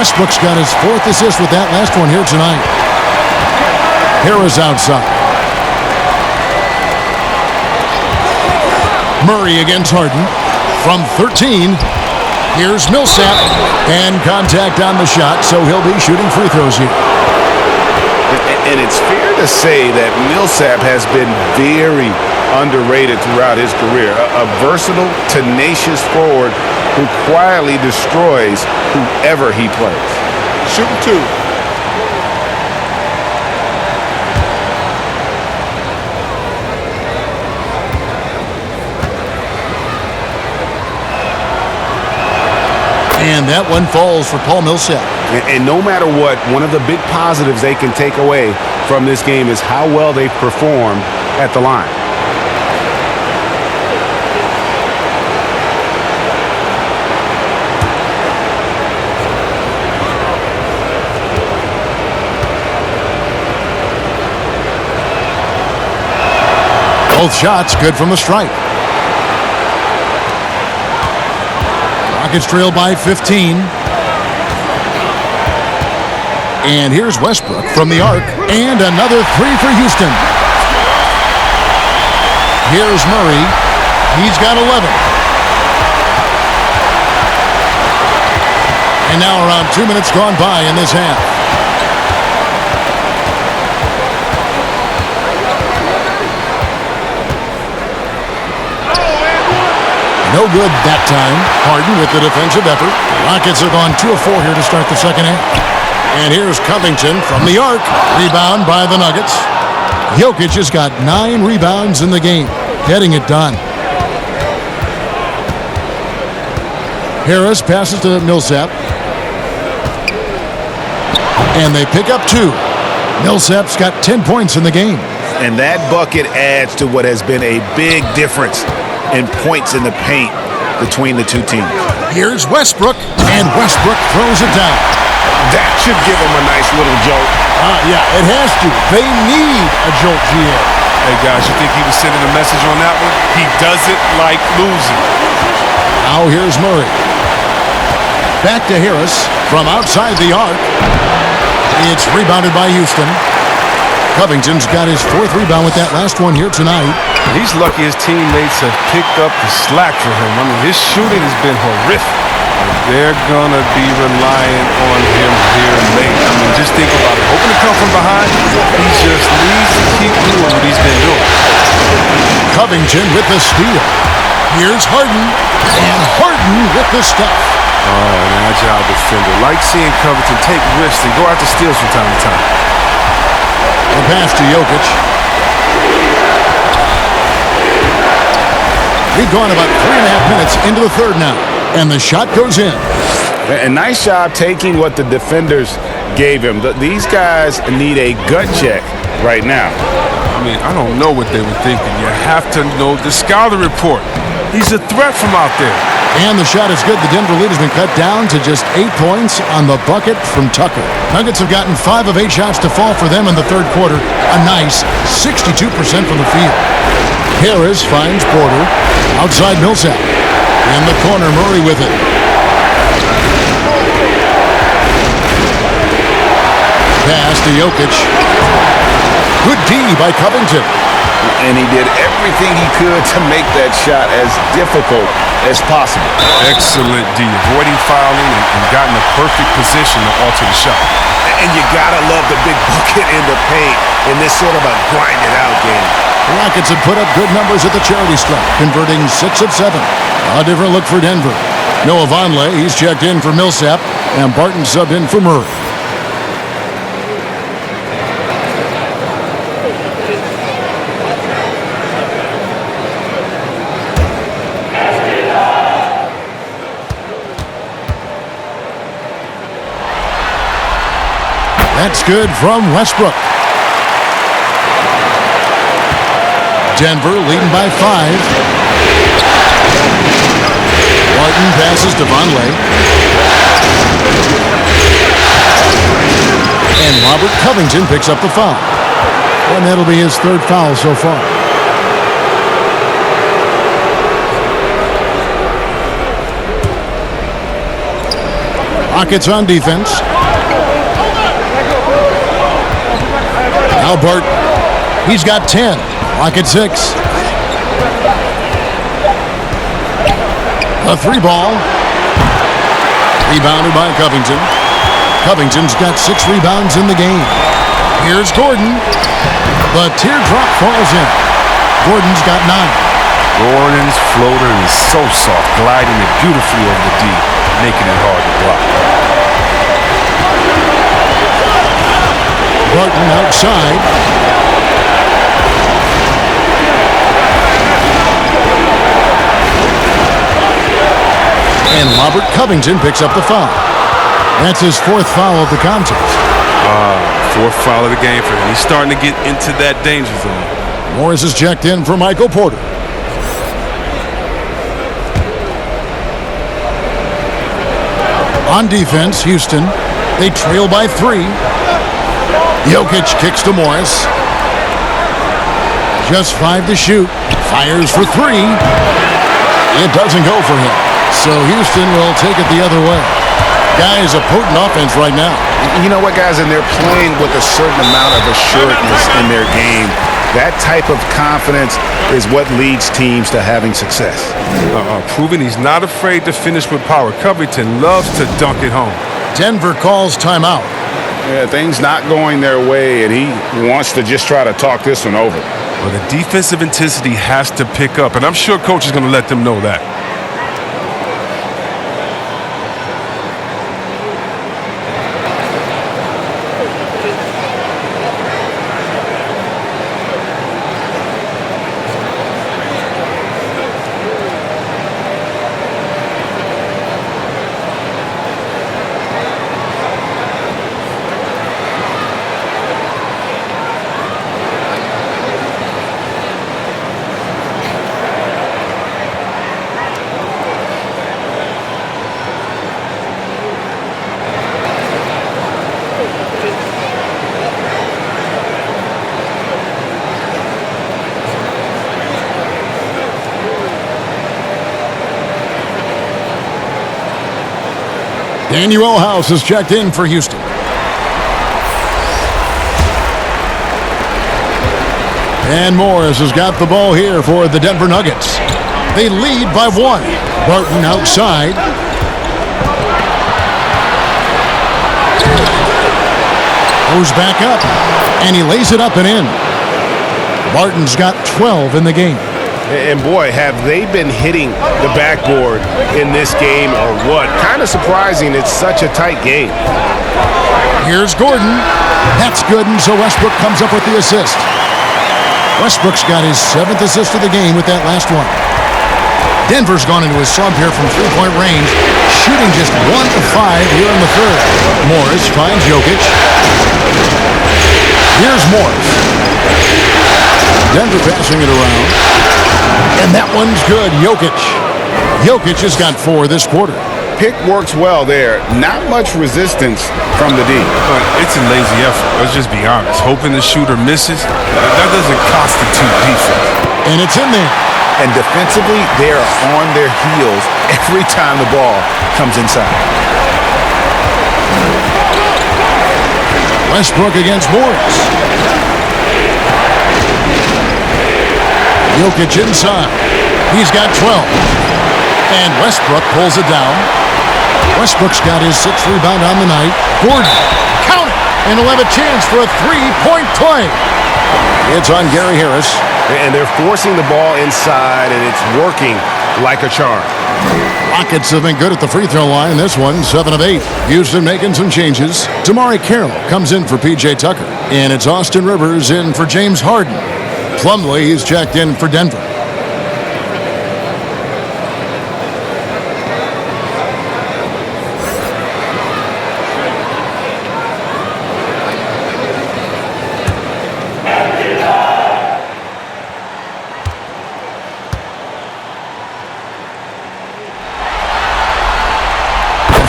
Westbrook's got his 4th assist with that last one here tonight. Harris outside. Murray against Harden. From 13, here's Millsap. And contact on the shot, so he'll be shooting free throws here. And it's fair to say that Millsap has been very underrated throughout his career. A versatile, tenacious forward who quietly destroys whoever he plays. Shooting 2. And that one falls for Paul Millsap. And no matter what, one of the big positives they can take away from this game is how well they performed at the line. Both shots good from the stripe. Rockets trail by 15. And here's Westbrook from the arc. And another 3 for Houston. Here's Murray. He's got 11. And now around 2 minutes gone by in this half. No good that time. Harden with the defensive effort. Rockets have gone 2 of 4 here to start the second half. And here's Covington from the arc. Rebound by the Nuggets. Jokic has got 9 rebounds in the game. Getting it done. Harris passes to Millsap. And they pick up 2. Millsap's got 10 points in the game. And that bucket adds to what has been a big difference in points in the paint between the two teams. Here's Westbrook, and Westbrook throws it down. That should give them a nice little jolt. Yeah, it has to. They need a jolt, GA. Hey, guys, you think he was sending a message on that one? He doesn't like losing. Now here's Murray. Back to Harris from outside the arc. It's rebounded by Houston. Covington's got his 4th rebound with that last one here tonight. He's lucky his teammates have picked up the slack for him. I mean, his shooting has been horrific. They're going to be relying on him here late. I mean, just think about it. Hoping to come from behind, he just needs to keep doing what he's been doing. Covington with the steal. Here's Harden, and Harden with the stuff. Oh, an agile defender. Like seeing Covington take risks and go after steals from time to time. The pass to Jokic. We've gone about 3.5 minutes into the third now, and the shot goes in. A nice job taking what the defenders gave him. These guys need a gut check right now. I mean, I don't know what they were thinking. You have to know the scouting report. He's a threat from out there. And the shot is good. The Denver lead has been cut down to just 8 points on the bucket from Tucker. Nuggets have gotten 5 of 8 shots to fall for them in the third quarter. A nice 62% from the field. Harris finds Porter. Outside Millsap. In the corner, Murray with it. Pass to Jokic. Good D by Covington. And he did everything he could to make that shot as difficult as possible. Excellent D, avoiding fouling and got in the perfect position to alter the shot. And you gotta love the big bucket in the paint in this sort of a grind-it-out game. The Rockets have put up good numbers at the charity stripe, converting 6 of 7. A different look for Denver. Noah Vonleh, he's checked in for Millsap, and Barton subbed in for Murray. That's good from Westbrook. Denver leading by 5. Martin passes to Vonleh. And Robert Covington picks up the foul. And that'll be his 3rd foul so far. Rockets on defense. Now Bart, he's got 10. Rocket 6. A 3 ball. Rebounded by Covington. Covington's got 6 rebounds in the game. Here's Gordon. The teardrop falls in. Gordon's got 9. Gordon's floater is so soft, gliding it beautifully over the D, making it hard to block. Barton outside. And Robert Covington picks up the foul. That's his 4th foul of the contest. 4th foul of the game for him. He's starting to get into that danger zone. Morris is checked in for Michael Porter. On defense, Houston, they trail by 3. Jokic kicks to Morris. Just 5 to shoot. Fires for 3. It doesn't go for him. So Houston will take it the other way. Guys, a potent offense right now. You know what, guys? And they're playing with a certain amount of assuredness in their game. That type of confidence is what leads teams to having success. Proving he's not afraid to finish with power. Covington loves to dunk it home. Denver calls timeout. Yeah, things not going their way, and he wants to just try to talk this one over. Well, the defensive intensity has to pick up, and I'm sure coach is going to let them know that. Daniel House is checked in for Houston. And Morris has got the ball here for the Denver Nuggets. They lead by 1. Barton outside. Goes back up, and he lays it up and in. Barton's got 12 in the game. And boy, have they been hitting the backboard in this game or what? Kind of surprising. It's such a tight game. Here's Gordon. That's good, and so Westbrook comes up with the assist. Westbrook's got his 7th assist of the game with that last one. Denver's gone into his slump here from three-point range, shooting just 1 of 5 here in the third. Morris finds Jokic. Here's Morris. Denver passing it around. And that one's good. Jokic. Jokic has got 4 this quarter. Pick works well there. Not much resistance from the D. It's a lazy effort. Let's just be honest. Hoping the shooter misses, that doesn't constitute defense. And it's in there. And defensively, they are on their heels every time the ball comes inside. Westbrook against Morris. Jokic inside. He's got 12. And Westbrook pulls it down. Westbrook's got his 6th rebound on the night. Gordon, count it, and he'll have a chance for a 3-point play. It's on Gary Harris. And they're forcing the ball inside, and it's working like a charm. Rockets have been good at the free throw line. This one, 7 of 8. Houston making some changes. Damari Carroll comes in for P.J. Tucker. And it's Austin Rivers in for James Harden. Plumlee is checked in for Denver.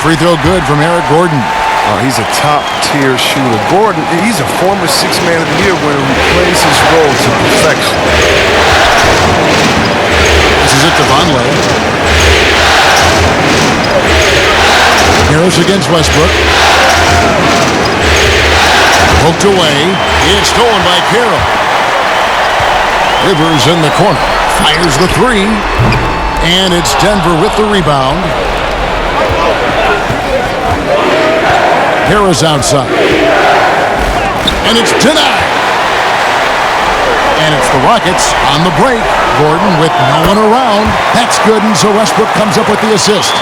Free throw good from Eric Gordon. Oh, he's a top-tier shooter. Gordon, he's a former 6th Man of the Year winner who plays his role to perfection. This is it to Vonleh. Harris against Westbrook. Poked away. It's stolen by Carroll. Rivers in the corner. Fires the 3. And it's Denver with the rebound. Harris outside. And it's denied. And it's the Rockets on the break. Gordon with no one around. That's good, and so Westbrook comes up with the assist.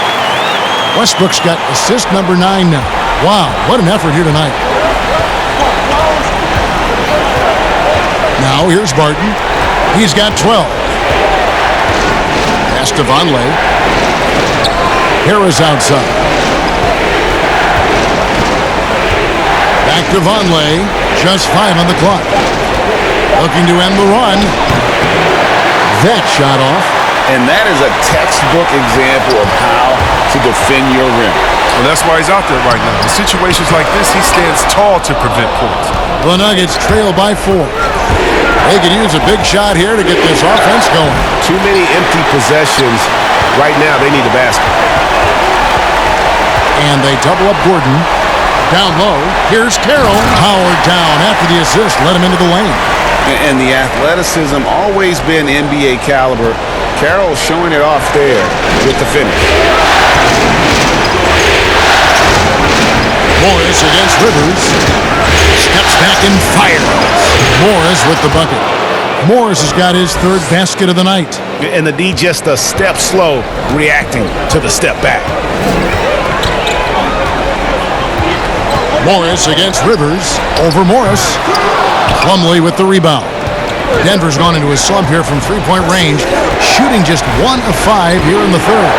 Westbrook's got assist number 9 now. Wow, what an effort here tonight. Now here's Barton. He's got 12. Pass to Vonleh. Harris outside. Back to Vonleh, just 5 on the clock. Looking to end the run. That shot off. And that is a textbook example of how to defend your rim. Well, that's why he's out there right now. In situations like this, he stands tall to prevent points. The Nuggets trail by 4. They could use a big shot here to get this offense going. Too many empty possessions. Right now, they need a basket. And they double up Gordon. Down low, here's Carroll. Howard down after the assist, let him into the lane. And the athleticism always been NBA caliber. Carroll showing it off there with the finish. Morris against Rivers. Steps back and fires. Morris with the bucket. Morris has got his 3rd basket of the night. And the D just a step slow reacting to the step back. Morris against Rivers. Over Morris. Plumlee with the rebound. Denver's gone into a slump here from three-point range, shooting just 1 of 5 here in the third.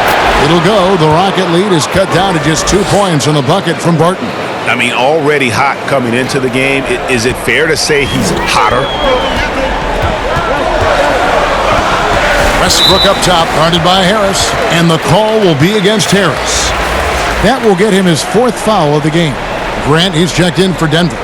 It'll go. The Rocket lead is cut down to just 2 points on the bucket from Barton. I mean, already hot coming into the game. Is it fair to say he's hotter? Westbrook up top, guarded by Harris, and the call will be against Harris. That will get him his 4th foul of the game. Grant, he's checked in for Denver.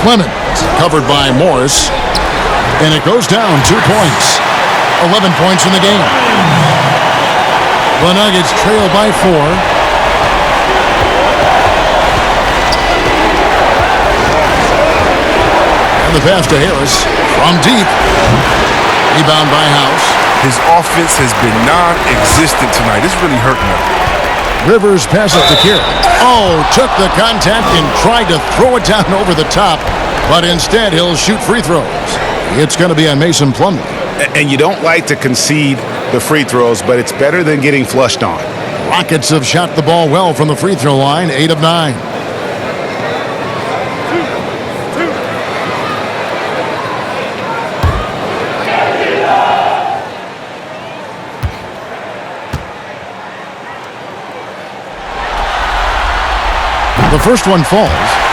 Clement, covered by Morris. And it goes down 2 points. 11 points in the game. The Nuggets trail by 4. And the pass to Harris from deep. Rebound by House. His offense has been non-existent tonight. It's really hurting him. Rivers passes to Kira. Oh, took the contact and tried to throw it down over the top, but instead he'll shoot free throws. It's going to be on Mason Plumlee. And you don't like to concede the free throws, but it's better than getting flushed on. Rockets have shot the ball well from the free throw line, 8 of 9. The first one falls.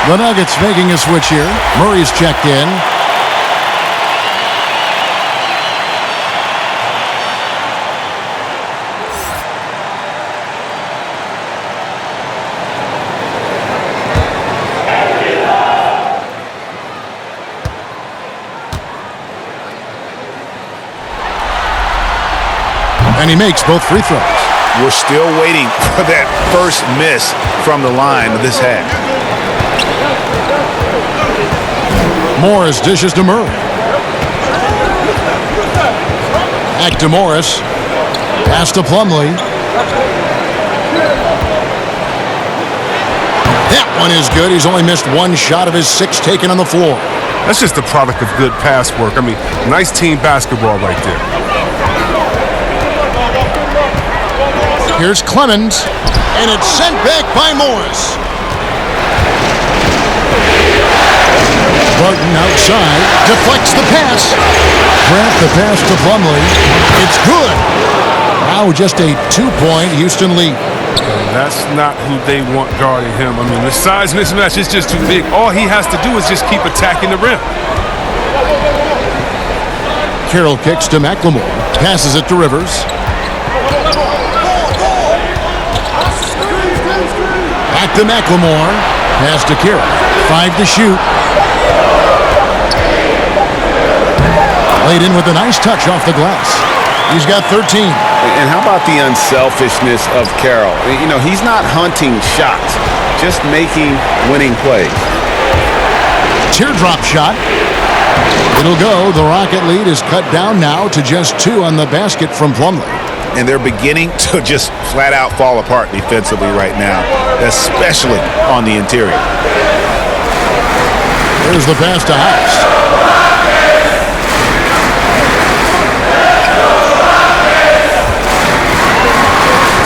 The Nuggets making a switch here. Murray's checked in. And he makes both free throws. We're still waiting for that first miss from the line of this half. Morris dishes to Murray. Back to Morris. Pass to Plumlee. That one is good. He's only missed one shot of his 6 taken on the floor. That's just a product of good pass work. I mean, nice team basketball right there. Here's Clemens, and it's sent back by Morris. Barton outside, deflects the pass. Grant the pass to Plumlee. It's good. Now just a 2-point Houston lead. That's not who they want guarding him. I mean, the size mismatch is just too big. All he has to do is just keep attacking the rim. Carroll kicks to McLemore. Passes it to Rivers. Back to McLemore. Pass to Kira. 5 to shoot. Laid in with a nice touch off the glass. He's got 13. And how about the unselfishness of Carroll? You know, he's not hunting shots, just making winning plays. Teardrop shot. It'll go. The Rocket lead is cut down now to just 2 on the basket from Plumlee. And they're beginning to just flat out fall apart defensively right now, especially on the interior. There's the pass to House.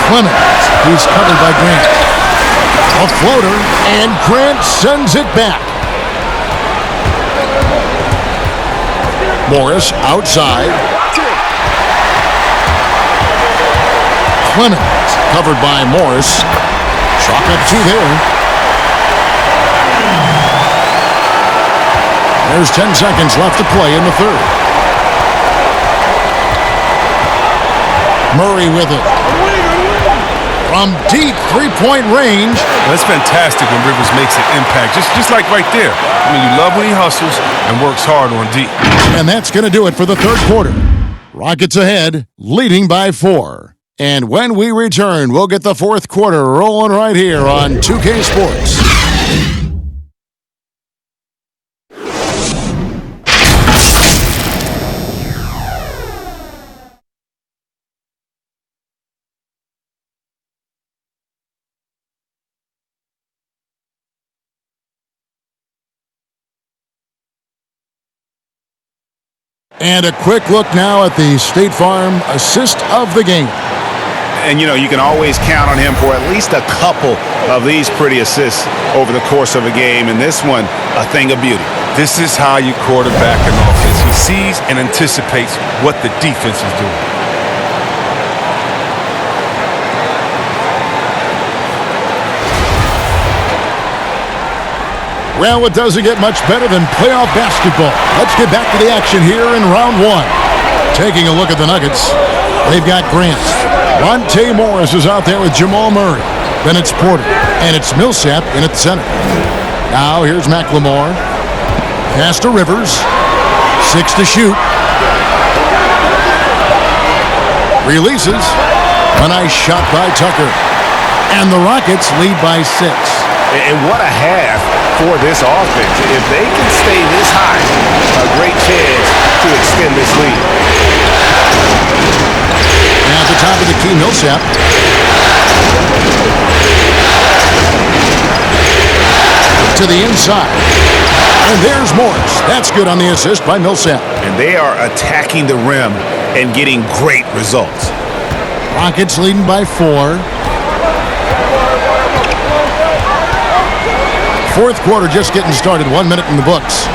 Clemens, he's covered by Grant. A floater, and Grant sends it back. Morris outside. Clemens, covered by Morris. Chalk up 2 there. There's 10 seconds left to play in the third. Murray with it. From deep 3-point range. That's fantastic when Rivers makes an impact, just like right there. I mean, you love when he hustles and works hard on deep. And that's going to do it for the third quarter. Rockets ahead, leading by 4. And when we return, we'll get the fourth quarter rolling right here on 2K Sports. And a quick look now at the State Farm assist of the game. And, you know, you can always count on him for at least a couple of these pretty assists over the course of a game. And this one, a thing of beauty. This is how you quarterback an offense. He sees and anticipates what the defense is doing. Well, it doesn't get much better than playoff basketball. Let's get back to the action here in round 1. Taking a look at the Nuggets, they've got Grant. Monte Morris is out there with Jamal Murray. Then it's Porter, and it's Millsap in at the center. Now here's McLemore. Pass to Rivers. 6 to shoot. Releases. A nice shot by Tucker. And the Rockets lead by 6. And what a half for this offense. If they can stay this high, a great chance to extend this lead. Now at the top of the key, Millsap. To the inside. And there's Morris. That's good on the assist by Millsap. And they are attacking the rim and getting great results. Rockets leading by 4. Fourth quarter just getting started. 1 minute in the books.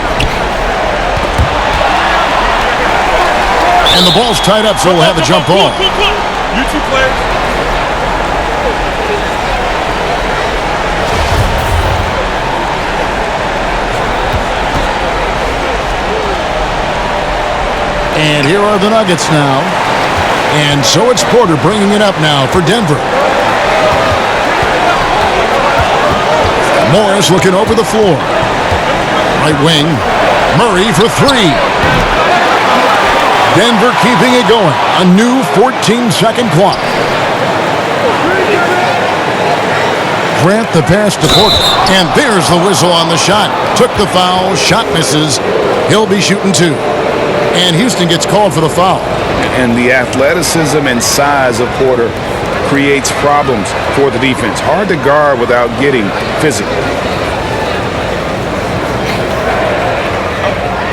And the ball's tied up, so we'll have a jump ball. You two players. And here are the Nuggets now. And so it's Porter bringing it up now for Denver. Morris looking over the floor. Right wing. Murray for 3. Denver keeping it going. A new 14-second clock. Grant the pass to Porter. And there's the whistle on the shot. Took the foul. Shot misses. He'll be shooting 2. And Houston gets called for the foul. And the athleticism and size of Porter creates problems for the defense. Hard to guard without getting physical.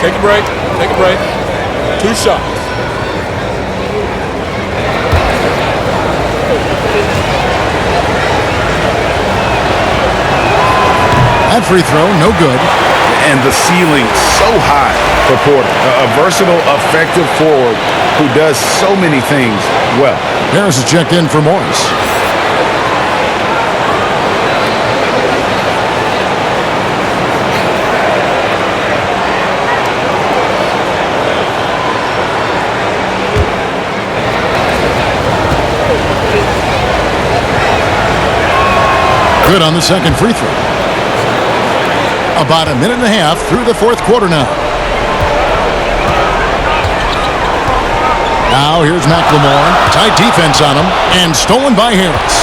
Take a break. Take a break. 2 shots. That free throw, no good. And the ceiling so high for Porter. A versatile, effective forward who does so many things well. Harris is checked in for Morris. Good on the second free throw. About a minute and a half through the fourth quarter now. Now here's McLemore. Tight defense on him. And stolen by Harris.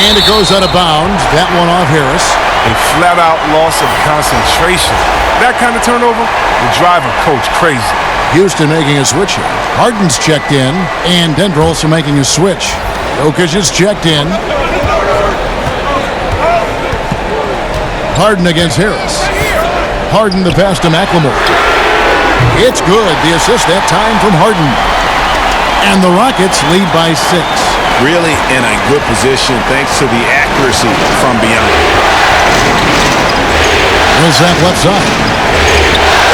And it goes out of bounds. That one off Harris. A flat-out loss of concentration. That kind of turnover will drive a coach crazy. Houston making a switch here. Harden's checked in. And Denver also making a switch. Jokic is checked in. Harden against Harris. Harden the pass to McLemore. It's good. The assist that time from Harden. And the Rockets lead by 6. Really in a good position thanks to the accuracy from beyond. Millsap left side.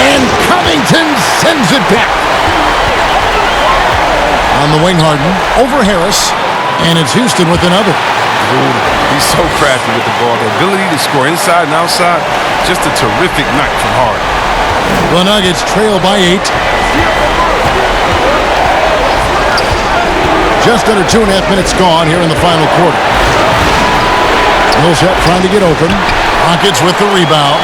And Covington sends it back. On the wing, Harden. Over Harris. And it's Houston with another. He's so crafty with the ball. The ability to score inside and outside. Just a terrific night from Harden. The Nuggets trail by 8. Just under 2.5 minutes gone here in the final quarter. Millsap trying to get open. Rockets with the rebound.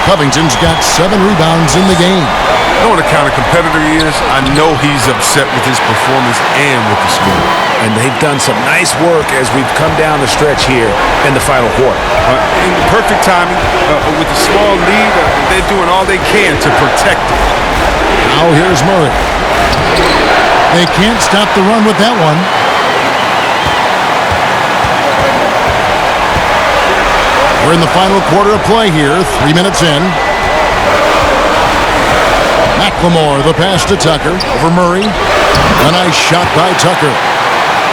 Covington's got 7 rebounds in the game. You know what the kind of competitor he is? I know he's upset with his performance and with the score. And they've done some nice work as we've come down the stretch here in the final quarter. In perfect timing, with a small lead, they're doing all they can to protect it. Now here's Murray. They can't stop the run with that one. We're in the final quarter of play here, 3 minutes in. McLemore, the pass to Tucker, over Murray. A nice shot by Tucker.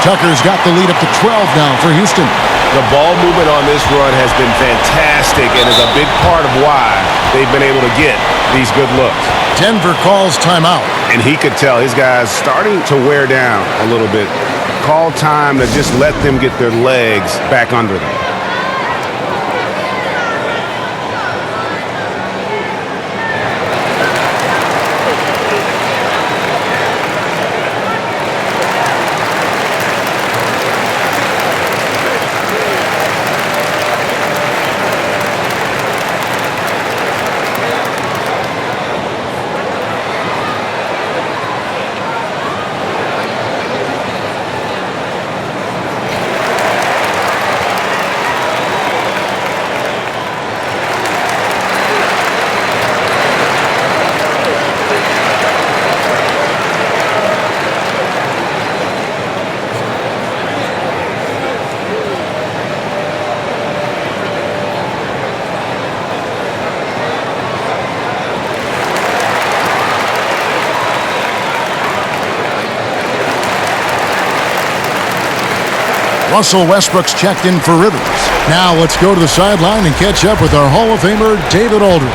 Tucker's got the lead up to 12 now for Houston. The ball movement on this run has been fantastic and is a big part of why they've been able to get these good looks. Denver calls timeout. And he could tell his guys starting to wear down a little bit. Call time to just let them get their legs back under them. Russell Westbrook's checked in for Rivers. Now let's go to the sideline and catch up with our Hall of Famer, David Aldridge.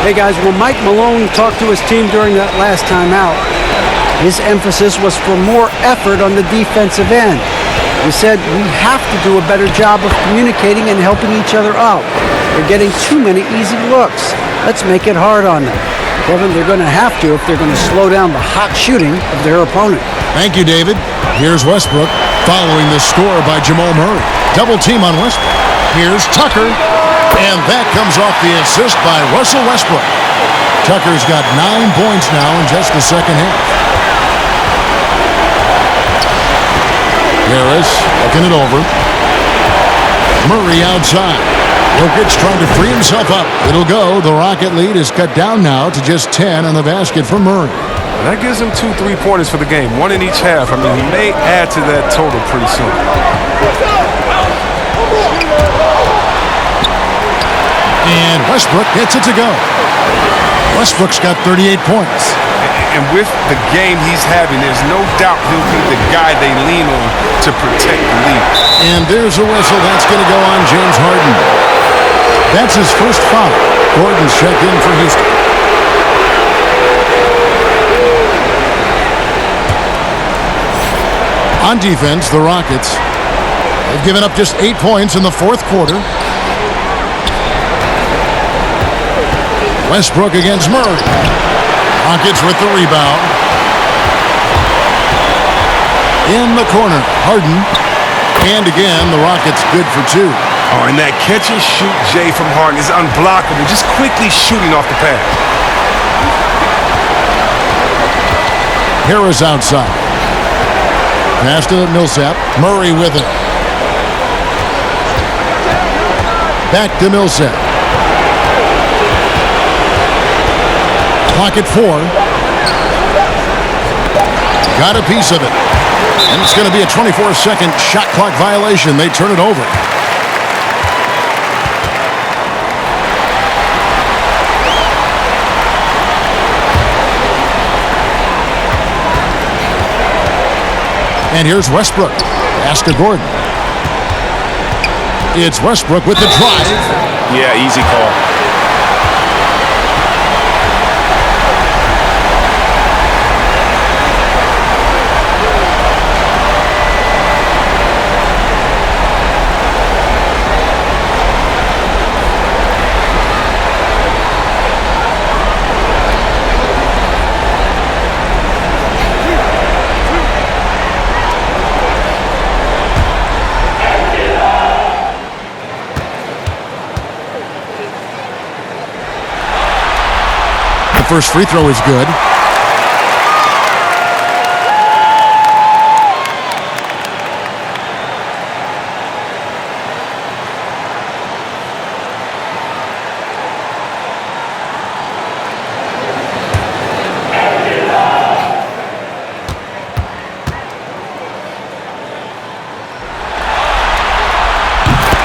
Hey guys, when Mike Malone talked to his team during that last time out, his emphasis was for more effort on the defensive end. He said, we have to do a better job of communicating and helping each other out. They're getting too many easy looks. Let's make it hard on them. Kevin, they're going to have to if they're going to slow down the hot shooting of their opponent. Thank you, David. Here's Westbrook following the score by Jamal Murray. Double team on Westbrook. Here's Tucker. And that comes off the assist by Russell Westbrook. Tucker's got 9 points now in just the second half. Harris looking it over. Murray outside. Jokic trying to free himself up. It'll go. The Rocket lead is cut down now to just 10 on the basket for Murray. That gives him 2 3-pointers for the game, 1 in each half. I mean, he may add to that total pretty soon. And Westbrook gets it to go. Westbrook's got 38 points. And with the game he's having, there's no doubt he'll be the guy they lean on to protect the lead. And there's a whistle. That's going to go on James Harden. That's his first foul. Gordon's checked in for Houston. On defense, the Rockets have given up just 8 points in the fourth quarter. Westbrook against Murray. Rockets with the rebound. In the corner, Harden. And again, the Rockets good for 2. Oh, and that catch and shoot, Jay, from Harden is unblockable. Just quickly shooting off the pass. Harris outside. Pass to Millsap. Murray with it. Back to Millsap. Clock at 4. Got a piece of it. And it's going to be a 24-second shot clock violation. They turn it over. And here's Westbrook. Pass to Gordon. It's Westbrook with the drive. Yeah, easy call. First free throw is good.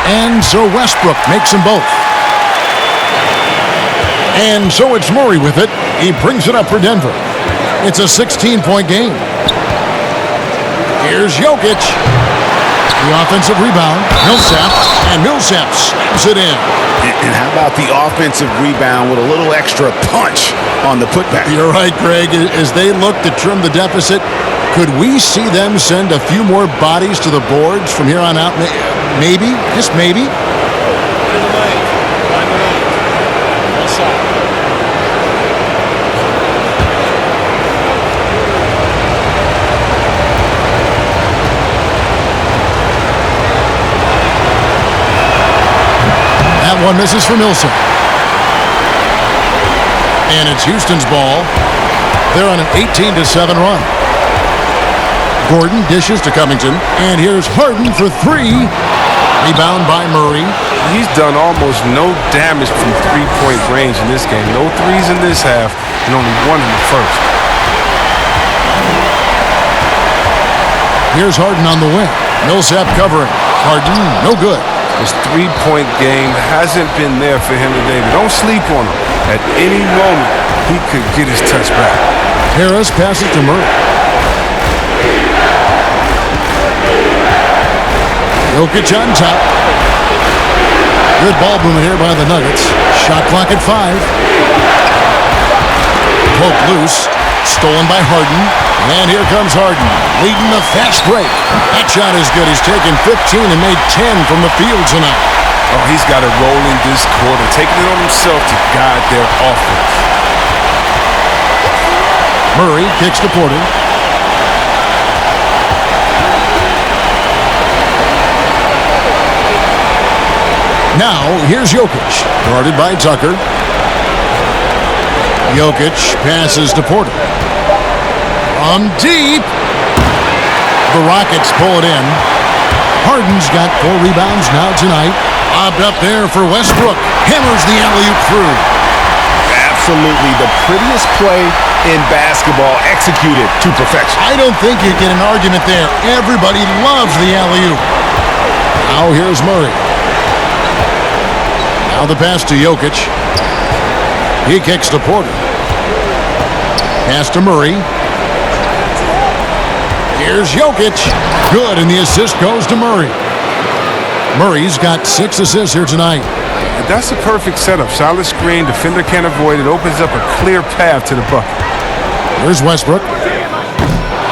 And so Westbrook makes them both. And so it's Murray with it. He brings it up for Denver. It's a 16-point game. Here's Jokic. The offensive rebound. Millsap. And Millsap slams it in. And how about the offensive rebound with a little extra punch on the putback? You're right, Greg. As they look to trim the deficit, could we see them send a few more bodies to the boards from here on out? Maybe. Just maybe. One misses for Millsap. And it's Houston's ball. They're on an 18-7 run. Gordon dishes to Covington. And here's Harden for 3. Rebound by Murray. He's done almost no damage from three-point range in this game. No threes in this half and only 1 in the first. Here's Harden on the wing. Millsap covering. Harden, no good. His three-point game hasn't been there for him today. But don't sleep on him. At any moment, he could get his touch back. Harris passes to Murray. Jokic on top. Good ball movement here by the Nuggets. Shot clock at 5. Poke loose. Stolen by Harden. And here comes Harden, leading the fast break. That shot is good. He's taken 15 and made 10 from the field tonight. Oh, he's got it rolling this quarter, taking it on himself to guide their offense. Murray kicks to Porter. Now, here's Jokic, guarded by Tucker. Jokic passes to Porter. From deep. The Rockets pull it in. Harden's got 4 rebounds now tonight. Lobbed up there for Westbrook. Hammers the alley-oop through. Absolutely the prettiest play in basketball, executed to perfection. I don't think you get an argument there. Everybody loves the alley-oop. Now here's Murray. Now the pass to Jokic. He kicks to Porter. Pass to Murray. Here's Jokic. Good, and the assist goes to Murray. Murray's got 6 assists here tonight. And that's a perfect setup. Solid screen, defender can't avoid it. Opens up a clear path to the bucket. Here's Westbrook.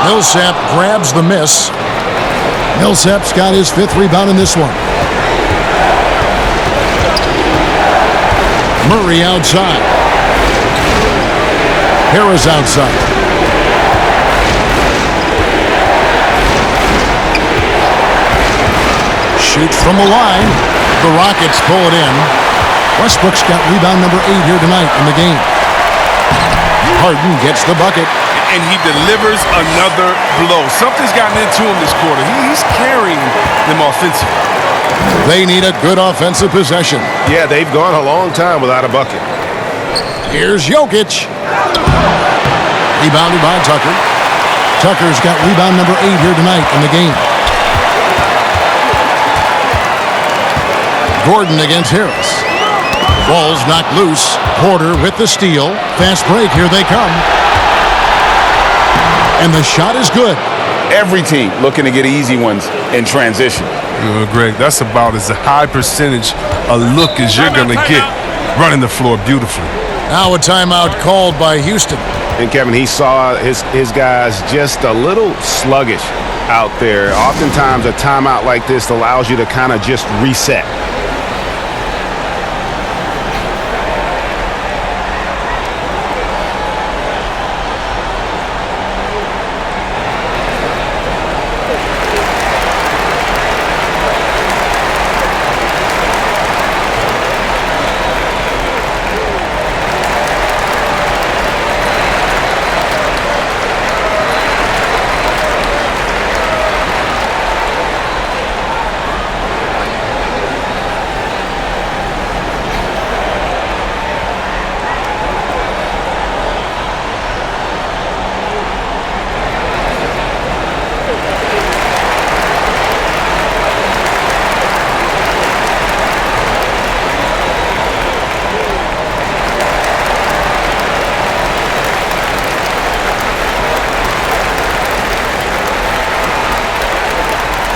Millsap grabs the miss. Millsap's got his 5th rebound in this one. Murray outside. Harris outside. Shoots from the line. The Rockets pull it in. Westbrook's got rebound number 8 here tonight in the game. Harden gets the bucket. And he delivers another blow. Something's gotten into him this quarter. He's carrying them offensively. They need a good offensive possession. Yeah, they've gone a long time without a bucket. Here's Jokic. Rebounded by Tucker. Tucker's got rebound number 8 here tonight in the game. Gordon against Harris. Ball's knocked loose. Porter with the steal. Fast break. Here they come. And the shot is good. Every team looking to get easy ones in transition. Greg, that's about as a high percentage a look as you're going to get running the floor beautifully. Now a timeout called by Houston. And Kevin, he saw his guys just a little sluggish out there. Oftentimes a timeout like this allows you to kind of just reset.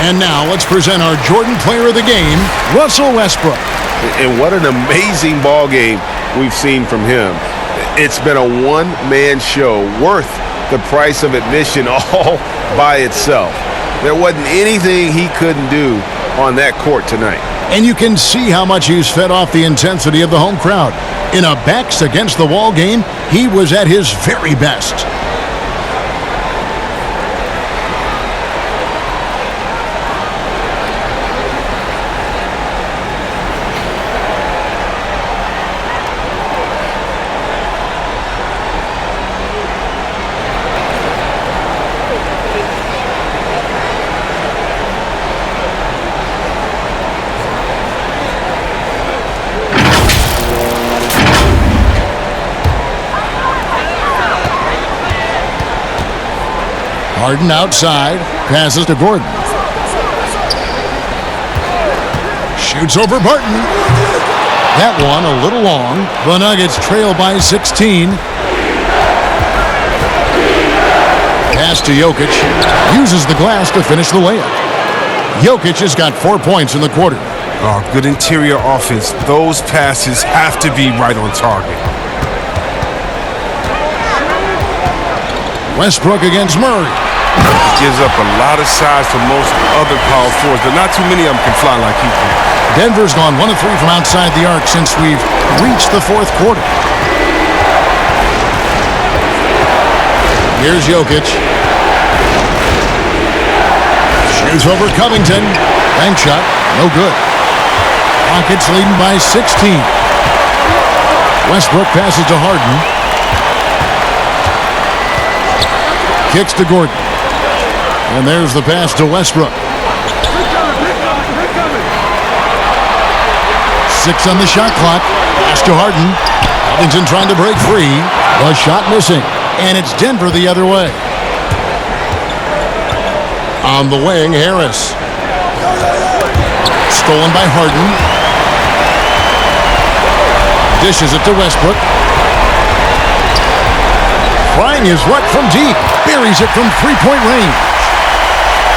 And now let's present our Jordan Player of the Game, Russell Westbrook. And what an amazing ball game we've seen from him. It's been a one-man show worth the price of admission all by itself. There wasn't anything he couldn't do on that court tonight. And you can see how much he's fed off the intensity of the home crowd. In a backs-against-the-wall game, he was at his very best. Harden outside, passes to Gordon. Shoots over Barton. That one a little long. The Nuggets trail by 16. Pass to Jokic. Uses the glass to finish the layup. Jokic has got 4 points in the quarter. Oh, good interior offense. Those passes have to be right on target. Westbrook against Murray. He gives up a lot of size to most other power forwards, but not too many of them can fly like he can. Denver's gone 1 of 3 from outside the arc since we've reached the fourth quarter. Here's Jokic. Shoots over Covington. Bank shot, no good. Rockets leading by 16. Westbrook passes to Harden. Kicks to Gordon. And there's the pass to Westbrook. 6 on the shot clock. Pass to Harden. Covington trying to break free. The shot missing. And it's Denver the other way. On the wing, Harris. Stolen by Harden. Dishes it to Westbrook. Trying his luck from deep. Buries it from three-point range.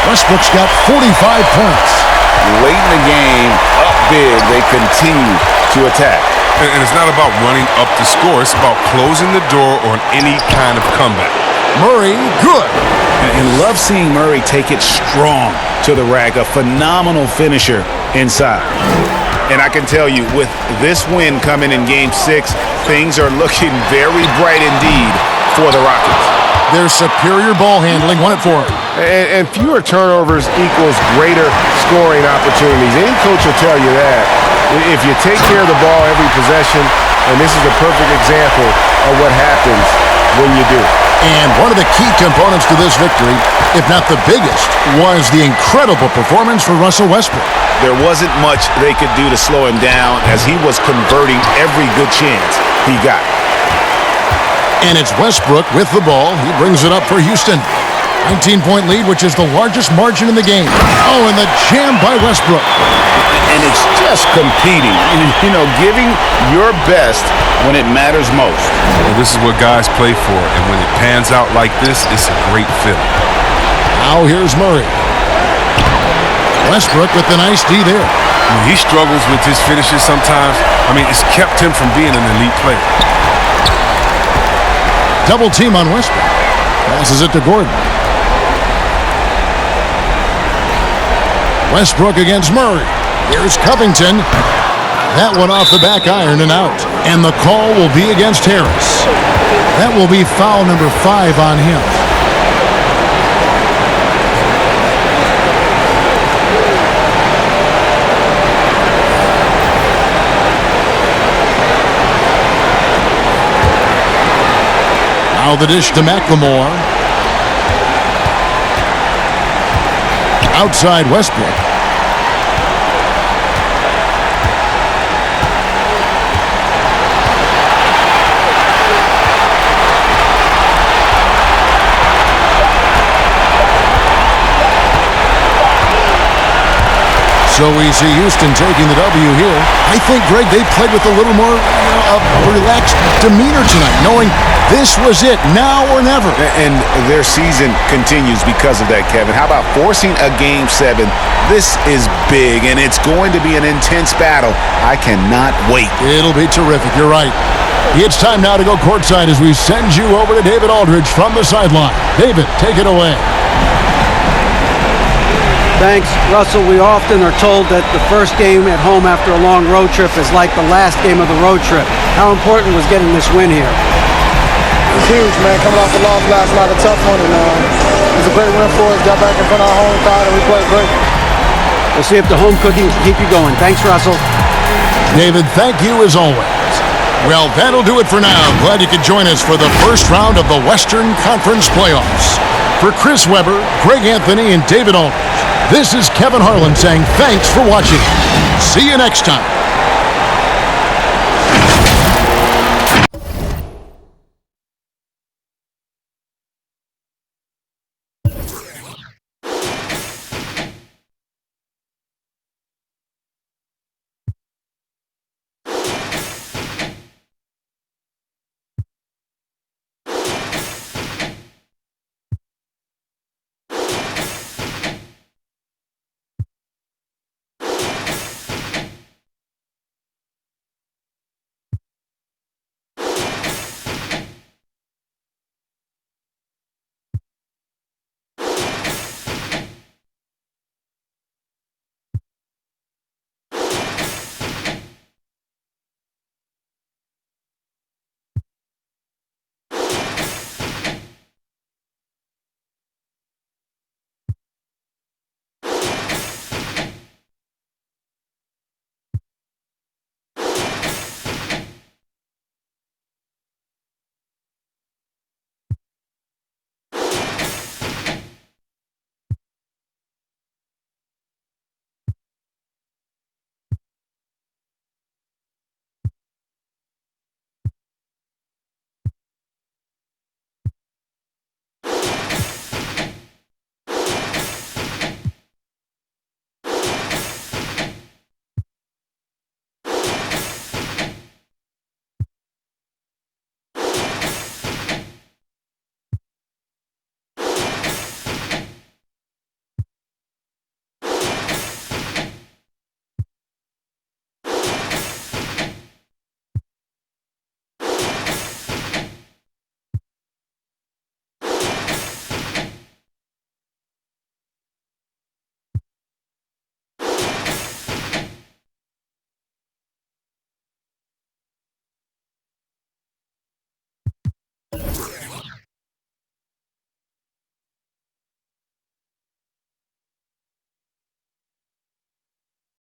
Westbrook's got 45 points. Late in the game, up big, they continue to attack. And it's not about running up the score. It's about closing the door on any kind of comeback. Murray, good. And love seeing Murray take it strong to the rack. A phenomenal finisher inside. And I can tell you, with this win coming in Game 6, things are looking very bright indeed for the Rockets. Their superior ball handling won it for them. And fewer turnovers equals greater scoring opportunities. Any coach will tell you that. If you take care of the ball every possession, and this is a perfect example of what happens when you do. And one of the key components to this victory, if not the biggest, was the incredible performance for Russell Westbrook. There wasn't much they could do to slow him down as he was converting every good chance he got. And it's Westbrook with the ball. He brings it up for Houston. 19-point lead, which is the largest margin in the game. Oh, and the jam by Westbrook. And it's just competing, giving your best when it matters most. Well, this is what guys play for, and when it pans out like this, it's a great feeling. Now here's Murray. Westbrook with the nice D there. He struggles with his finishes sometimes. It's kept him from being an elite player. Double team on Westbrook. Passes it to Gordon. Westbrook against Murray. Here's Covington. That one off the back iron and out. And the call will be against Harris. That will be foul number 5 on him. Now the dish to McLemore. Outside Westbrook. So we see Houston taking the W here. I think, Greg, they played with a little more relaxed demeanor tonight, knowing this was it, now or never. And their season continues because of that, Kevin. How about forcing a Game 7? This is big, and it's going to be an intense battle. I cannot wait. It'll be terrific. You're right. It's time now to go courtside as we send you over to David Aldridge from the sideline. David, take it away. Thanks, Russell. We often are told that the first game at home after a long road trip is like the last game of the road trip. How important was getting this win here? It's huge, man. Coming off a loss last night, a tough one, and it was a great win for us. Got back in front of our home crowd, and we played great. We'll see if the home cooking can keep you going. Thanks, Russell. David, thank you as always. Well, that'll do it for now. Glad you could join us for the first round of the Western Conference Playoffs. For Chris Webber, Greg Anthony, and David Aldridge, this is Kevin Harlan saying thanks for watching. See you next time.